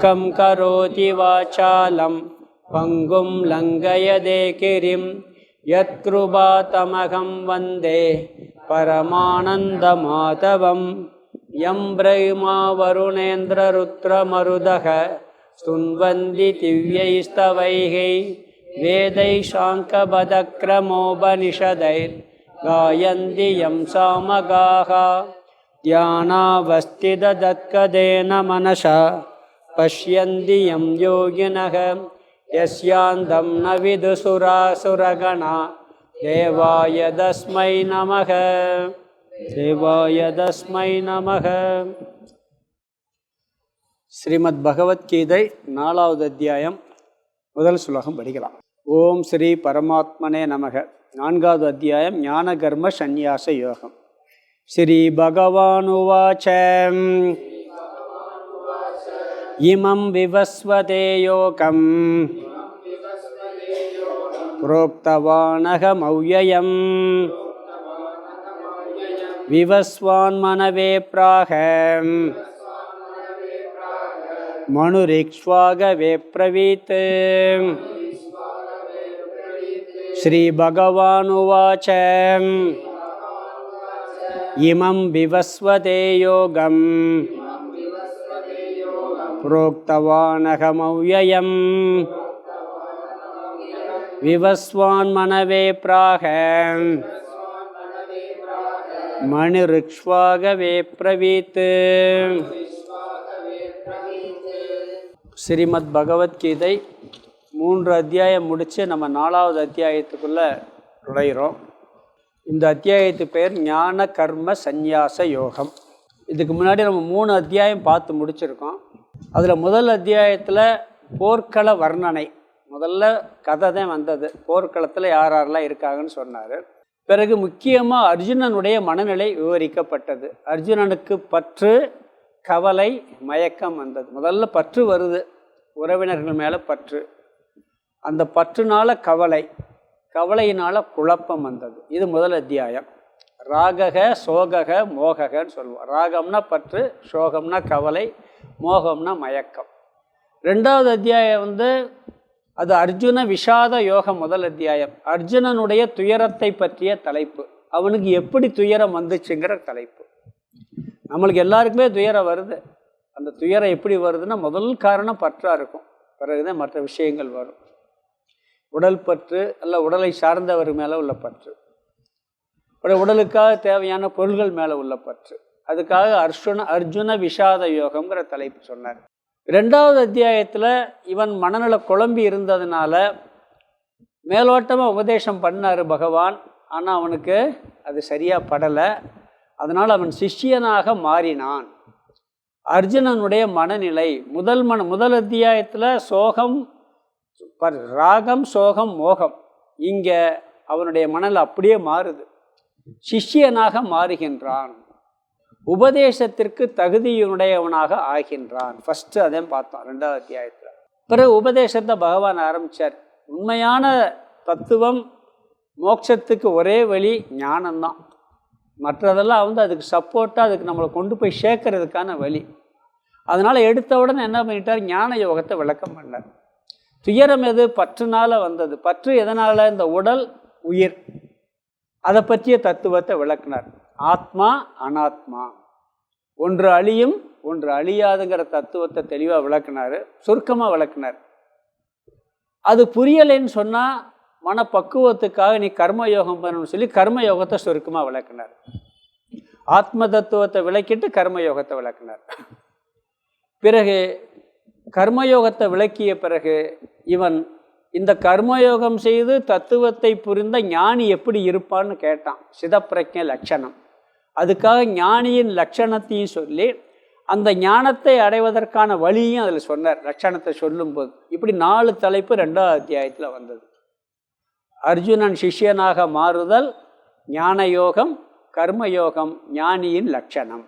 மூகம் கரோதி வாசாலம் பங்கும் லங்கயதே கிரிம் யத்கிருபா தமகம் வந்தே பரமானந்த மாதவம். யம் பிரம்மா வருணேந்திர ருத்ரமருதக ஸ்துன்வந்தி திவ்யைஸ்தவைஹி வேதை சாங்கபதக்ரமோபனிஷதைர் காயந்தி யம் சாமகாஹ. தியானாவஸ்திததத்கதேன மனசா பஷ்யந்தி யம் யோகினஹ யஸ்யாந்தம் ந விதுசுராசுரகணா தேவாய தஸ்மை நமக தேவாய தஸ்மை நமக. ஸ்ரீமத் பகவத்கீதை 4வது அத்தியாயம் முதல் ஸ்லோகம் படிக்கலாம். ஓம் ஸ்ரீ பரமாத்மனே நமக. 4வது அத்தியாயம் ஞான கர்ம சந்நியாச யோகம். ஸ்ரீ பகவானுவாச இமம் விவஸ்வதே யோகம் புரோக்தவானஹமவ்யயம் விவஸ்வான் மனவே பிராக மனுரிக்ஷ்வாகவே பிரவீத். ஸ்ரீ பகவானுவாச இமம் விவஸ்வதே யோகம் புரோக்தவானஹமவ்யயம் விவஸ்வான் மனவே பிராக மனுரிக்ஷ்வாகவே பிரவீத். ஸ்ரீமத் பகவத்கீதை 3 அத்தியாயம் முடித்து நம்ம 4வது அத்தியாயத்துக்குள்ளே நுழைகிறோம். இந்த அத்தியாயத்து பேர் ஞான கர்ம சந்நியாச யோகம். இதுக்கு முன்னாடி நம்ம 3 அத்தியாயம் பார்த்து முடிச்சிருக்கோம். அதில் முதல் அத்தியாயத்தில் போர்க்கள வர்ணனை, முதல்ல கதை தான் வந்தது. போர்க்களத்தில் யார் யாரெல்லாம் இருக்காங்கன்னு சொன்னார். பிறகு முக்கியமாக அர்ஜுனனுடைய மனநிலை விவரிக்கப்பட்டது. அர்ஜுனனுக்கு பற்று, கவலை, மயக்கம் வந்தது. முதல்ல பற்று வருது, உறவினர்கள் மேலே பற்று. அந்த பற்றுனால கவலை, கவலையினால் குழப்பம் வந்தது. இது முதல் அத்தியாயம். ராகக சோகக மோககன்னு சொல்லுவோம். ராகம்னா பற்று, சோகம்னா கவலை, மோகம்னா மயக்கம். 2வது அத்தியாயம் அது அர்ஜுன விஷாத யோகம். முதல் அத்தியாயம் அர்ஜுனனுடைய துயரத்தை பற்றிய தலைப்பு. அவனுக்கு எப்படி துயரம் வந்துச்சுங்கிற தலைப்பு. நம்மளுக்கு எல்லாருக்குமே துயரம் வருது. அந்த துயரம் எப்படி வருதுன்னா முதல் காரணம் பற்றாக இருக்கும். பிறகுதான் மற்ற விஷயங்கள் வரும். உடல் பற்று அல்ல, உடலை சார்ந்தவர் மேலே உள்ள பற்று, உடலுக்காக தேவையான பொருள்கள் மேலே உள்ள பற்று. அதுக்காக அர்ஜுன விஷாத யோகம்ங்கிற தலைப்பு சொன்னார். 2வது அத்தியாயத்தில் இவன் மனநல குழம்பி இருந்ததுனால மேலோட்டமாக உபதேசம் பண்ணார் பகவான். ஆனால் அவனுக்கு அது சரியாக படலை. அதனால் அவன் சிஷ்யனாக மாறினான். அர்ஜுனனுடைய மனநிலை முதல் அத்தியாயத்தில் சோகம், ராகம், சோகம், மோகம். இங்கே அவனுடைய மனநிலை அப்படியே மாறுது. சிஷ்யனாக மாறுகின்றான், உபதேசத்திற்கு தகுதியுடையவனாக ஆகின்றான். ஃபஸ்ட்டு அதையும் பார்த்தோம் 2வது அத்தியாயத்தில். பிறகு உபதேசத்தை பகவான் ஆரம்பித்தார். உண்மையான தத்துவம், மோட்சத்துக்கு ஒரே வழி ஞானம்தான். மற்றதெல்லாம் அதுக்கு சப்போர்ட்டாக, அதுக்கு நம்மளை கொண்டு போய் சேர்க்கறதுக்கான வழி. அதனால் எடுத்த உடனே என்ன பண்ணிட்டார், ஞான யோகத்தை விளக்கம் பண்ணார். துயரம் எது? பற்றுனால வந்தது. பற்று எதனால்? இந்த உடல், உயிர், அதை பற்றிய தத்துவத்தை விளக்கினார். ஆத்மா, அனாத்மா, ஒன்று அழியும் ஒன்று அழியாதுங்கிற தத்துவத்தை தெளிவாக விளக்குனார், சுருக்கமாக விளக்குனார். அது புரியலைன்னு சொன்னால் மனப்பக்குவத்துக்காக நீ கர்மயோகம் பண்ணணும்னு சொல்லி கர்மயோகத்தை சுருக்கமாக விளக்குனார். ஆத்ம தத்துவத்தை விளக்கிட்டு கர்மயோகத்தை விளக்குனார். பிறகு கர்மயோகத்தை விளக்கிய பிறகு இவன் இந்த கர்மயோகம் செய்து தத்துவத்தை புரிந்த ஞானி எப்படி இருப்பான்னு கேட்டான். சிதப்பிரஜ்ஞ லட்சணம். அதுக்காக ஞானியின் லட்சணத்தையும் சொல்லி அந்த ஞானத்தை அடைவதற்கான வழியும் அதில் சொன்னார். லட்சணத்தை சொல்லும்போது இப்படி 4 தலைப்பு 2வது அத்தியாயத்தில் வந்தது. அர்ஜுனன் சிஷ்யனாக மாறுதல், ஞான யோகம், கர்மயோகம், ஞானியின் லட்சணம்.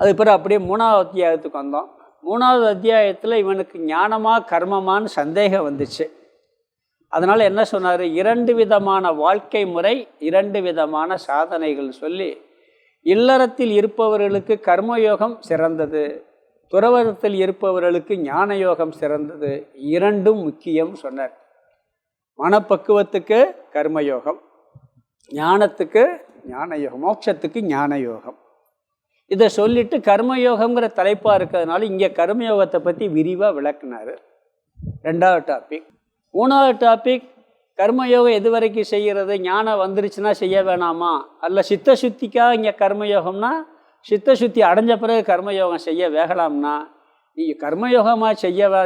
அது பிறகு அப்படியே 3வது அத்தியாயத்துக்கு வந்தோம். 3வது அத்தியாயத்தில் இவனுக்கு ஞானமா கர்மமானு சந்தேகம் வந்துச்சு. அதனால் என்ன சொன்னார், 2 விதமான வாழ்க்கை முறை, 2 விதமான சாதனைகள் சொல்லி இல்லறத்தில் இருப்பவர்களுக்கு கர்மயோகம் சிறந்தது, துறவரத்தில் இருப்பவர்களுக்கு ஞான யோகம் சிறந்தது. இரண்டும் முக்கியம் சொன்னார். மனப்பக்குவத்துக்கு கர்மயோகம், ஞானத்துக்கு ஞான யோகம், மோட்சத்துக்கு ஞான யோகம். இதை சொல்லிட்டு கர்மயோகங்கிற தலைப்பாக இருக்கிறதுனால இங்கே கர்மயோகத்தை பற்றி விரிவாக விளக்குனார். 2வது டாபிக். 3வது டாபிக், கர்மயோகம் எது வரைக்கும் செய்கிறது, ஞானம் வந்துருச்சுன்னா செய்ய வேணாமா, அல்ல சித்த சுத்திக்காக இங்கே கர்மயோகம்னா சித்த சுத்தி அடைஞ்ச பிறகு கர்மயோகம் செய்ய வேகலாம்னா நீங்கள் கர்மயோகமாக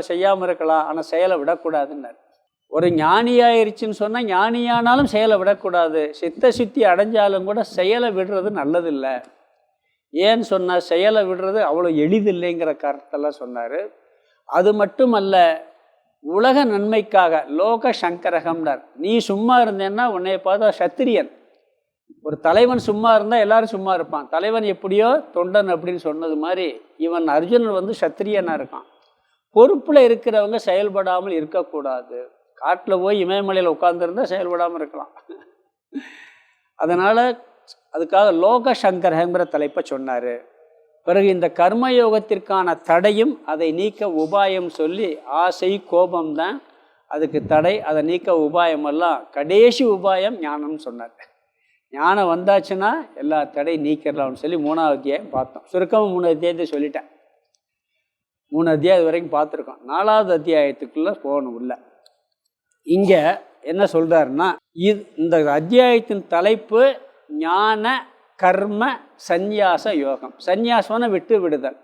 செய்யாமல் இருக்கலாம், ஆனால் செயலை விடக்கூடாதுன்னார். ஒரு ஞானியாயிருச்சுன்னு சொன்னால் ஞானியானாலும் செயலை விடக்கூடாது, சித்த சுத்தி அடைஞ்சாலும் கூட செயலை விடுறது நல்லதில்லை. ஏன்னு சொன்னால் செயலை விடுறது அவ்வளோ எளிதில்லைங்கிற கருத்தெல்லாம் சொன்னார். அது மட்டுமல்ல, உலக நன்மைக்காக லோக சங்கரகம்னார். நீ சும்மா இருந்தேன்னா உன்னை பார்த்தா சத்திரியன். ஒரு தலைவன் சும்மா இருந்தால் எல்லாரும் சும்மா இருப்பான். தலைவன் எப்படியோ தொண்டன் அப்படின்னு சொன்னது மாதிரி இவன் அர்ஜுனன் வந்து சத்திரியனாக இருக்கான். பொறுப்பில் இருக்கிறவங்க செயல்படாமல் இருக்கக்கூடாது. காட்டில் போய் இமயமலையில் உட்காந்துருந்தா செயல்படாமல் இருக்கலாம். அதனால் அதுக்காக லோக சங்கரகங்கிற தலைப்பை சொன்னார். பிறகு இந்த கர்மயோகத்திற்கான தடையும் அதை நீக்க உபாயம் சொல்லி, ஆசை கோபம்தான் அதுக்கு தடை, அதை நீக்க உபாயமெல்லாம் கடைசி உபாயம் ஞானம்னு சொன்னார். ஞானம் வந்தாச்சுன்னா எல்லா தடை நீக்கிறலாம்னு சொல்லி 3வது அத்தியாயம் பார்த்தோம். சுருக்கமாக 3 அத்தியாயத்தை சொல்லிட்டேன். 3 அத்தியாயம் வரைக்கும் பார்த்துருக்கோம். 4வது அத்தியாயத்துக்குள்ளே போகணும் உள்ள. இங்கே என்ன சொல்கிறாருன்னா, இந்த அத்தியாயத்தின் தலைப்பு ஞான கர்ம சந்நியாச யோகம். சந்நியாசம்னா விட்டு விடுதல்,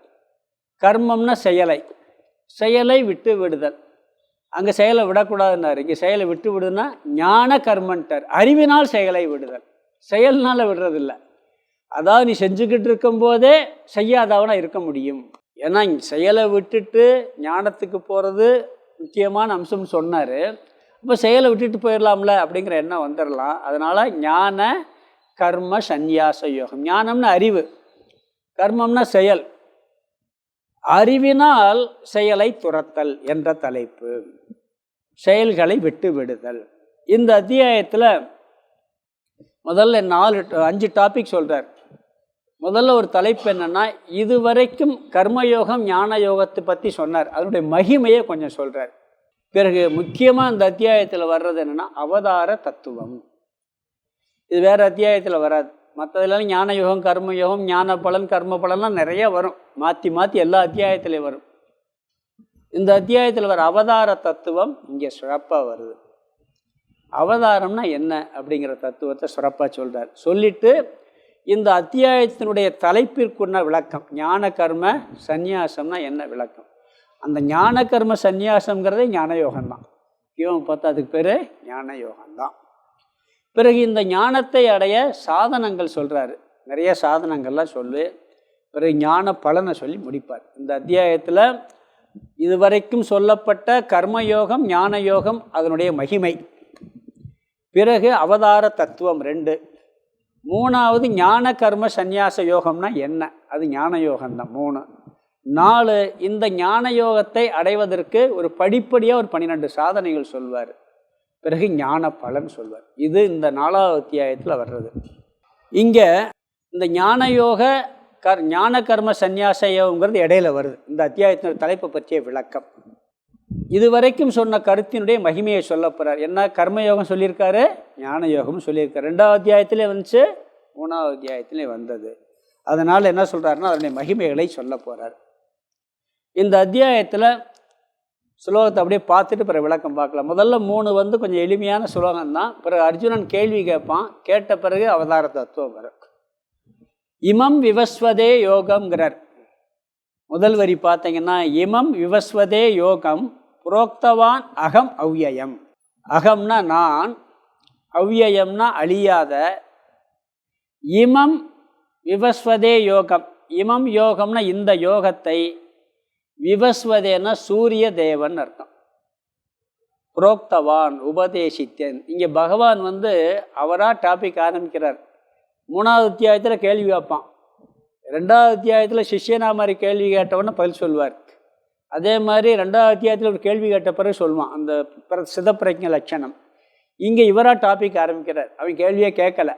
கர்மம்னா செயலை விட்டு விடுதல். அங்கே செயலை விடக்கூடாதுன்னாரு, இங்கே செயலை விட்டு விடுதுன்னா ஞான கர்மன்ட்டார். அறிவினால் செயலை விடுதல், செயல்னால் விடுறதில்லை. அதாவது நீ செஞ்சுக்கிட்டு இருக்கும்போதே செய்யாதவனா இருக்க முடியும். ஏன்னா செயலை விட்டுட்டு ஞானத்துக்கு போகிறது முக்கியமான அம்சம்னு சொன்னார். இப்போ செயலை விட்டுட்டு போயிடலாம்ல அப்படிங்கிற எண்ணம் வந்துடலாம். அதனால் ஞான கர்ம சந்நியாச யோகம். ஞானம்னா அறிவு, கர்மம்னா செயல். அறிவினால் செயலை துரத்தல் என்ற தலைப்பு, செயல்களை விட்டு விடுதல். இந்த அத்தியாயத்தில் முதல்ல 5 டாபிக் சொல்கிறார். முதல்ல ஒரு தலைப்பு என்னென்னா, இதுவரைக்கும் கர்மயோகம் ஞான யோகத்தை பற்றி சொன்னார், அதனுடைய மகிமையை கொஞ்சம் சொல்கிறார். பிறகு முக்கியமாக இந்த அத்தியாயத்தில் வர்றது என்னென்னா அவதார தத்துவம். இது வேறு அத்தியாயத்தில் வராது. மற்றதுலாம் ஞான யோகம், கர்மயோகம், ஞான பலன், கர்ம பலன்லாம் நிறைய வரும், மாற்றி மாற்றி எல்லா அத்தியாயத்திலையும் வரும். இந்த அத்தியாயத்தில் வர அவதார தத்துவம் இங்கே சிறப்பாக வருது. அவதாரம்னா என்ன அப்படிங்கிற தத்துவத்தை சிறப்பாக சொல்கிறார். சொல்லிட்டு இந்த அத்தியாயத்தினுடைய தலைப்பிற்குன்ன விளக்கம், ஞான கர்ம சந்நியாசம்னா என்ன விளக்கம். அந்த ஞான கர்ம சந்நியாசங்கிறதே ஞான யோகம்தான். இவன் பார்த்தா அதுக்கு பேர் ஞான யோகம்தான். பிறகு இந்த ஞானத்தை அடைய சாதனங்கள் சொல்கிறாரு, நிறைய சாதனங்கள்லாம் சொல்லு. பிறகு ஞான பலனை சொல்லி முடிப்பார். இந்த அத்தியாயத்தில் இதுவரைக்கும் சொல்லப்பட்ட கர்மயோகம், ஞான யோகம், அதனுடைய மகிமை. பிறகு அவதார தத்துவம் 2. 3வது ஞான கர்ம சந்நியாச யோகம்னா என்ன, அது ஞான யோகம்தான் 3. 4 இந்த ஞான யோகத்தை அடைவதற்கு ஒரு படிப்படியாக ஒரு 12 சாதனைகள் சொல்வார். பிறகு ஞான பலன் சொல்வார். இது இந்த 4வது அத்தியாயத்தில் வர்றது. இங்கே இந்த ஞான யோக ஞான கர்ம சந்நியாச யோகங்கிறது இடையில வருது. இந்த அத்தியாயத்தின் தலைப்பை பற்றிய விளக்கம். இதுவரைக்கும் சொன்ன கருத்தினுடைய மகிமையை சொல்ல போகிறார். என்ன, கர்மயோகம் சொல்லியிருக்காரு, ஞான யோகம்னு சொல்லியிருக்காரு. 2வது அத்தியாயத்திலே வந்துச்சு, 3வது அத்தியாயத்திலே வந்தது. அதனால் என்ன சொல்கிறாருன்னா அதனுடைய மகிமைகளை சொல்ல போகிறார். இந்த அத்தியாயத்தில் ஸ்லோகத்தை அப்படியே பார்த்துட்டு பிறகு விளக்கம் பார்க்கலாம். முதல்ல 3 கொஞ்சம் எளிமையான ஸ்லோகம்தான். பிறகு அர்ஜுனன் கேள்வி கேட்பான், கேட்ட பிறகு அவதார தத்துவம் வரும். இமம் விவஸ்வதே யோகம்ங்கிறார். முதல் வரி பார்த்தீங்கன்னா, இமம் விவஸ்வதே யோகம் புரோக்தவான் அகம் அவ்யயம். அகம்னா நான், அவ்யயம்னா அழியாத. இமம் விவஸ்வதே யோகம், இமம் யோகம்னா இந்த யோகத்தை, விவஸ்வதேனா சூரிய தேவன் அர்த்தம். புரோக்தவான் உபதேசித்தேன். இங்கே பகவான் அவராக டாபிக் ஆரம்பிக்கிறார். 3வது அத்தியாயத்தில் கேள்வி கேட்பான், 2வது அத்தியாயத்தில் சிஷ்யனா மாதிரி கேள்வி கேட்டவொன்னே பதில் சொல்வார். அதே மாதிரி 2வது அத்தியாயத்தில் ஒரு கேள்வி கேட்ட பிறகு சொல்லுவான் அந்த சிதப்பிரஜ்ஞ லட்சணம். இங்கே இவராக டாபிக் ஆரம்பிக்கிறார். அவன் கேள்வியே கேட்கலை,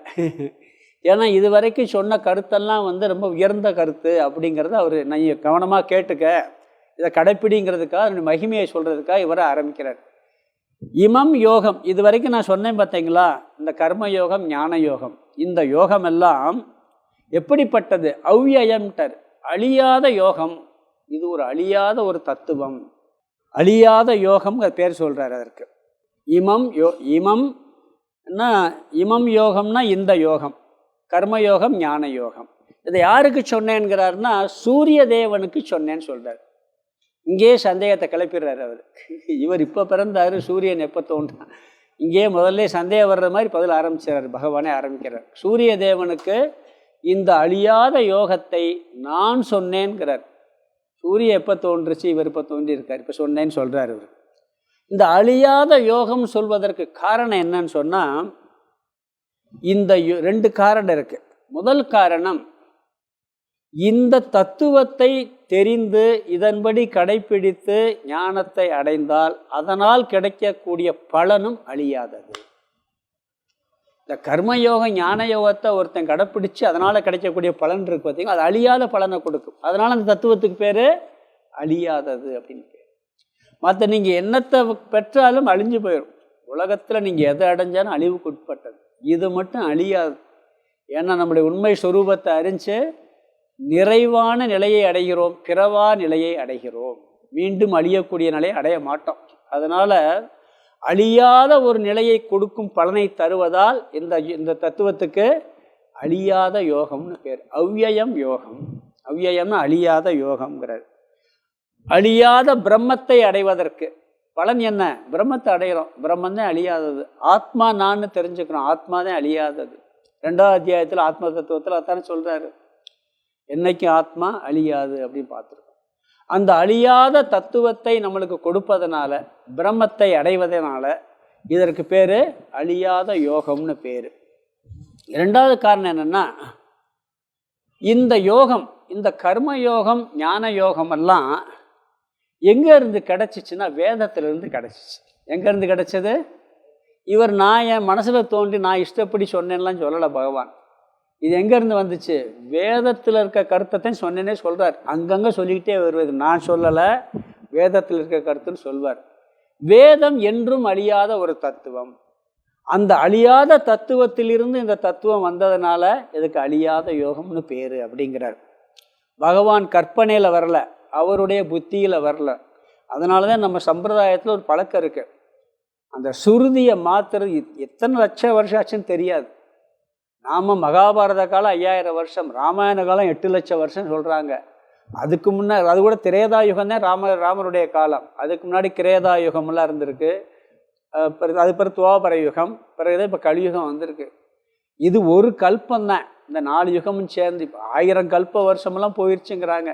ஏன்னா இது வரைக்கும் சொன்ன கருத்தெல்லாம் ரொம்ப உயர்ந்த கருத்து அப்படிங்கிறத அவர் நான் கவனமாக கேட்டுக்க, இதை கடைப்பிடிங்கிறதுக்காக மகிமையை சொல்கிறதுக்காக இவரை ஆரம்பிக்கிறார். இமம் யோகம், இது வரைக்கும் நான் சொன்னேன் பார்த்தீங்களா, இந்த கர்ம யோகம், ஞான யோகம், இந்த யோகம் எல்லாம் எப்படிப்பட்டது? அவ்யயம்டர், அழியாத யோகம். இது ஒரு அழியாத ஒரு தத்துவம், அழியாத யோகம் பேர் சொல்கிறார் அதற்கு. இமம் யோகம்னா இந்த யோகம், கர்மயோகம், ஞான யோகம். இதை யாருக்கு சொன்னேன்கிறாருன்னா சூரிய தேவனுக்கு சொன்னேன்னு சொல்கிறார். இங்கேயே சந்தேகத்தை கிளப்பிடுறாரு அவர். இவர் இப்போ பிறந்தார், சூரியன் எப்போ தோன்றான், இங்கேயே முதல்ல சந்தேகம் வர்ற மாதிரி பதில் ஆரம்பிச்சார், பகவானே ஆரம்பிக்கிறார். சூரிய தேவனுக்கு இந்த அழியாத யோகத்தை நான் சொன்னேன்கிறார். சூரியன் எப்போ தோன்றுச்சு, இவர் இப்போ தோன்றியிருக்கார், இப்போ சொன்னேன்னு சொல்கிறார் இவர். இந்த அழியாத யோகம் சொல்வதற்கு காரணம் என்னன்னு சொன்னால், இந்த 2 காரணம் இருக்குது. முதல் காரணம், இந்த தத்துவத்தை தெரிந்து இதன்படி கடைப்பிடித்து ஞானத்தை அடைந்தால் அதனால் கிடைக்கக்கூடிய பலனும் அழியாதது. இந்த கர்மயோகம், ஞான யோகத்தை ஒருத்தன் கடைப்பிடிச்சு அதனால் கிடைக்கக்கூடிய பலன் இருக்கு பார்த்தீங்கன்னா, அது அழியாத பலனை கொடுக்கும். அதனால் அந்த தத்துவத்துக்கு பேர் அழியாதது அப்படின்னு பேர். மற்ற நீங்கள் என்னத்தை பெற்றாலும் அழிஞ்சு போயிடும். உலகத்தில் நீங்கள் எதை அடைஞ்சாலும் அழிவுக்கு உட்பட்டது. இது மட்டும் அழியாது. ஏன்னா நம்முடைய உண்மை ஸ்வரூபத்தை அறிஞ்சு நிறைவான நிலையை அடைகிறோம், பிறவா நிலையை அடைகிறோம். மீண்டும் அழியக்கூடிய நிலையை அடைய மாட்டோம். அதனால் அழியாத ஒரு நிலையை கொடுக்கும் பலனை தருவதால் இந்த தத்துவத்துக்கு அழியாத யோகம்னு பேர். அவ்யயம் யோகம். அவ்யயம்னு அழியாத யோகம்ங்கிறார். அழியாத பிரம்மத்தை அடைவதற்கு பலன் என்ன? பிரம்மத்தை அடைகிறோம். பிரம்மன் தான் அழியாதது. ஆத்மா நான் தெரிஞ்சுக்கிறோம். ஆத்மா தான் அழியாதது. 2ஆம் அத்தியாயத்தில் ஆத்ம தத்துவத்தில் அதானே சொல்கிறாரு, என்னைக்கும் ஆத்மா அழியாது அப்படின்னு பார்த்துருக்கோம். அந்த அழியாத தத்துவத்தை நம்மளுக்கு கொடுப்பதனால, பிரம்மத்தை அடைவதனால இதற்கு பேர் அழியாத யோகம்னு பேர். 2வது காரணம் என்னென்னா, இந்த யோகம், இந்த கர்ம யோகம், ஞான யோகமெல்லாம் எங்கேருந்து கிடச்சிச்சின்னா வேதத்திலிருந்து கிடச்சிச்சு. எங்கேருந்து கிடச்சது? இவர் நான் என் மனசில் தோன்றி நான் இஷ்டப்படி சொன்னேன்லாம் சொல்லலை பகவான். இது எங்கேருந்து வந்துச்சு? வேதத்தில் இருக்க கருத்தை சொன்னேன்னே சொல்கிறார். அங்கங்கே சொல்லிக்கிட்டே வருவது. நான் சொல்லலை, வேதத்தில் இருக்க கருத்துன்னு சொல்வார். வேதம் என்றும் அழியாத ஒரு தத்துவம். அந்த அழியாத தத்துவத்திலிருந்து இந்த தத்துவம் வந்ததுனால இதுக்கு அழியாத யோகம்னு பேர் அப்படிங்கிறார். பகவான் கற்பனையில் வரல, அவருடைய புத்தியில் வரல. அதனால தான் நம்ம சம்பிரதாயத்தில் ஒரு பழக்கம் இருக்குது. அந்த சுருதியை மாற்றுறது எத்தனை லட்சம் வருஷம் ஆச்சுன்னு தெரியாது. நாம் மகாபாரத காலம் 5000 வருஷம், ராமாயண காலம் 8 லட்சம் வருஷம் சொல்கிறாங்க. அதுக்கு முன்னாடி அது கூட திரேதா யுகம் தான் ராமருடைய காலம். அதுக்கு முன்னாடி கிரேதா யுகமெல்லாம் இருந்திருக்கு. அது பிறகு துவாபர யுகம், பிறகுதான் இப்போ கலியுகம் வந்திருக்கு. இது ஒரு கல்பந்தான். இந்த 4 யுகமும் சேர்ந்து இப்போ 1000 கல்ப வருஷமெல்லாம் போயிடுச்சுங்கிறாங்க.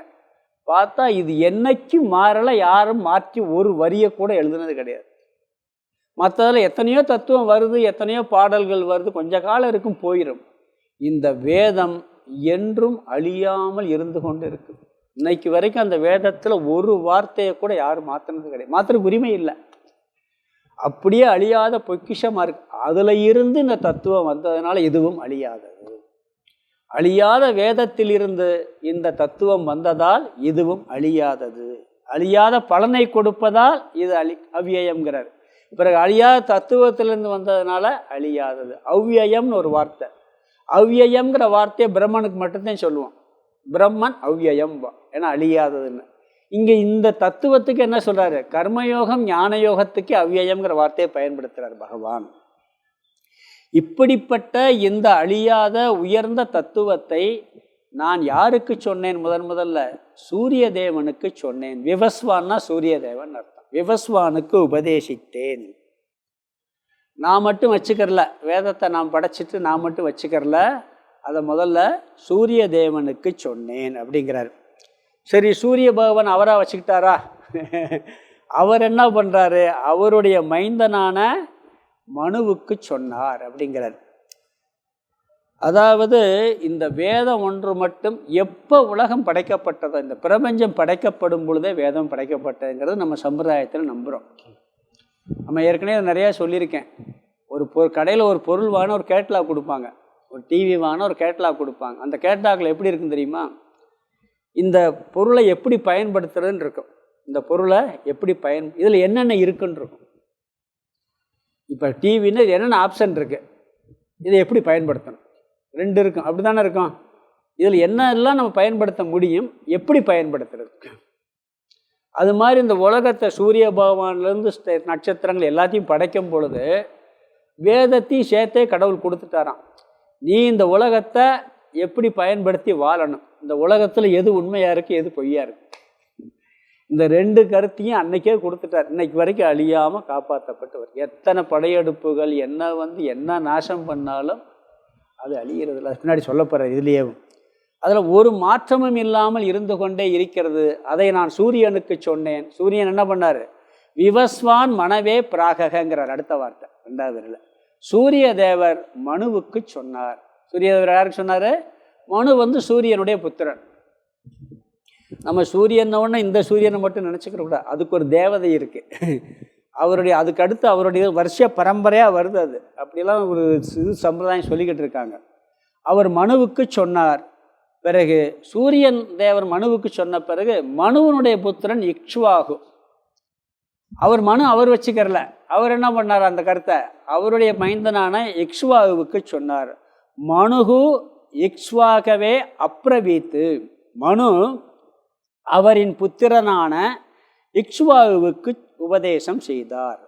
பார்த்தா இது என்னைக்கும் மாறலை. யாரும் மாற்றி ஒரு வரியை கூட எழுதுனது கிடையாது. மற்றதில் எத்தனையோ தத்துவம் வருது, எத்தனையோ பாடல்கள் வருது, கொஞ்ச காலம் இருக்கும், போயிடும். இந்த வேதம் என்றும் அழியாமல் இருந்து கொண்டு இருக்கு. இன்னைக்கு வரைக்கும் அந்த வேதத்தில் ஒரு வார்த்தையை கூட யாரும் மாற்றினது கிடையாது. மாற்றுறதுக்கு உரிமை இல்லை. அப்படியே அழியாத பொக்கிஷமாக இருக்கு. அதில் இருந்து இந்த தத்துவம் வந்ததுனால இதுவும் அழியாதது. அழியாத வேதத்திலிருந்து இந்த தத்துவம் வந்ததால் இதுவும் அழியாதது. அழியாத பலனை கொடுப்பதால் இது அவ்வியயம்ங்கிறார். பிறகு அழியாத தத்துவத்திலிருந்து வந்ததுனால அழியாதது. அவ்வியயம்னு ஒரு வார்த்தை. அவ்வியயம்ங்கிற வார்த்தையை பிரம்மனுக்கு மட்டும்தான் சொல்லுவோம். பிரம்மன் அவ்வியம், ஏன்னா அழியாததுன்னு. இங்கே இந்த தத்துவத்துக்கு என்ன சொல்கிறாரு? கர்மயோகம், ஞான யோகத்துக்கு அவ்வியம்ங்கிற வார்த்தையை பயன்படுத்துகிறார் பகவான். இப்படிப்பட்ட இந்த அழியாத உயர்ந்த தத்துவத்தை நான் யாருக்கு சொன்னேன்? முதல்ல சூரிய தேவனுக்கு சொன்னேன். விவஸ்வான்னா சூரிய தேவன் அர்த்தம். விவஸ்வானுக்கு உபதேசித்தேன். நான் மட்டும் வச்சுக்கிறல, வேதத்தை நான் படைச்சிட்டு நான் மட்டும் வச்சுக்கிறல, அதை முதல்ல சூரிய தேவனுக்கு சொன்னேன் அப்படிங்கிறார். சரி, சூரிய பகவான் அவராக வச்சுக்கிட்டாரா? அவர் என்ன பண்ணுறாரு? அவருடைய மைந்தனான மனுவுக்கு சொன்னார் அப்படிங்கிறார். அதாவது இந்த வேதம் ஒன்று மட்டும் எப்போ உலகம் படைக்கப்பட்டதோ, இந்த பிரபஞ்சம் படைக்கப்படும் பொழுதே வேதம் படைக்கப்பட்டதுங்கிறது நம்ம சம்பிரதாயத்தில் நம்புகிறோம். நம்ம ஏற்கனவே நிறையா சொல்லியிருக்கேன். ஒரு கடையில் ஒரு பொருள் வாங்க ஒரு கேட்லாக் கொடுப்பாங்க. ஒரு டிவி வாங்கினா ஒரு கேட்லாக் கொடுப்பாங்க. அந்த கேட்லாகில் எப்படி இருக்குன்னு தெரியுமா? இந்த பொருளை எப்படி பயன்படுத்துறதுன்னு இருக்கும். இந்த பொருளை எப்படி இதில் என்னென்ன இருக்குன்னு இருக்கும். இப்போ டிவின்னு என்னென்ன ஆப்ஷன் இருக்குது, இதை எப்படி பயன்படுத்தணும், 2 இருக்கும். அப்படி தானே இருக்கும். இதில் என்னெல்லாம் நம்ம பயன்படுத்த முடியும், எப்படி பயன்படுத்துறது. அது மாதிரி இந்த உலகத்தை சூரிய பகவான்லேருந்து நட்சத்திரங்கள் எல்லாத்தையும் படைக்கும் பொழுது வேதத்தையும் சேர்த்தே கடவுள் கொடுத்துட்டாராம். நீ இந்த உலகத்தை எப்படி பயன்படுத்தி வாழணும், இந்த உலகத்தில் எது உண்மையாக இருக்குது எது பொய்யா இருக்குது, இந்த 2 கருத்தையும் அன்னைக்கே கொடுத்துட்டார். இன்னைக்கு வரைக்கும் அழியாமல் காப்பாற்றப்பட்டவர். எத்தனை படையெடுப்புகள் என்ன நாசம் பண்ணாலும் அது அழிகிறதில்ல. அது பின்னாடி சொல்லப்படுற இதுலேயே அதில் ஒரு மாற்றமும் இல்லாமல் இருந்து கொண்டே இருக்கிறது. அதை நான் சூரியனுக்கு சொன்னேன். சூரியன் என்ன பண்ணார்? விவஸ்வான் மனவே பிராகங்கிறார் அடுத்த வார்த்தை 2வது. சூரிய தேவர் மனுவுக்கு சொன்னார். சூரிய தேவர் யாருக்கு சொன்னார்? மனு சூரியனுடைய புத்திரன். நம்ம சூரியனோடனே இந்த சூரியனை மட்டும் நினச்சிக்கிற கூடாது. அதுக்கு ஒரு தேவதை இருக்குது. அதுக்கு அடுத்து அவருடைய வருஷ பரம்பரையாக வருது. அது அப்படிலாம் ஒரு சம்பிரதாயம் சொல்லிக்கிட்டு இருக்காங்க. அவர் மனுவுக்கு சொன்னார். பிறகு சூரியன் தேவர் மனுவுக்கு சொன்ன பிறகு மனுவனுடைய புத்திரன் இக்ஷ்வாகு. அவர் வச்சுக்கிறல. அவர் என்ன பண்ணார்? அந்த கருத்தை அவருடைய மைந்தனான இக்ஷ்வாகுவுக்கு சொன்னார். மனுகு இக்ஷ்வாகவே அப்ரவீத்து. மனு அவரின் புத்திரனான இக்ஷ்வாகுவுக்கு உபதேசம் செய்தார்.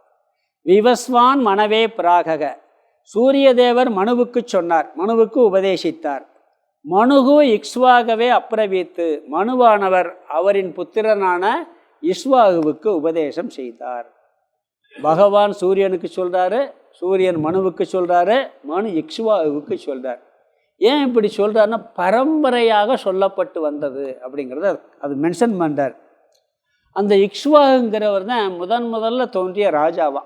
விவஸ்வான் மனவே பிராகக. சூரிய தேவர் மனுவுக்கு சொன்னார், மனுவுக்கு உபதேசித்தார். மனுகு இக்ஷ்வாகவே அப்ரவீத்து. மனுவானவர் அவரின் புத்திரனான இக்ஷ்வாகுவுக்கு உபதேசம் செய்தார். பகவான் சூரியனுக்கு சொல்கிறாரு, சூரியன் மனுவுக்கு சொல்கிறாரு, மனு இக்ஷ்வாகுவுக்கு சொல்கிறார். ஏன் இப்படி சொல்கிறாருன்னா பரம்பரையாக சொல்லப்பட்டு வந்தது அப்படிங்கிறத அது மென்ஷன் பண்ணுறார். அந்த இக்ஷ்வாகுங்கிறவர் தான் முதல்ல தோன்றிய ராஜாவா.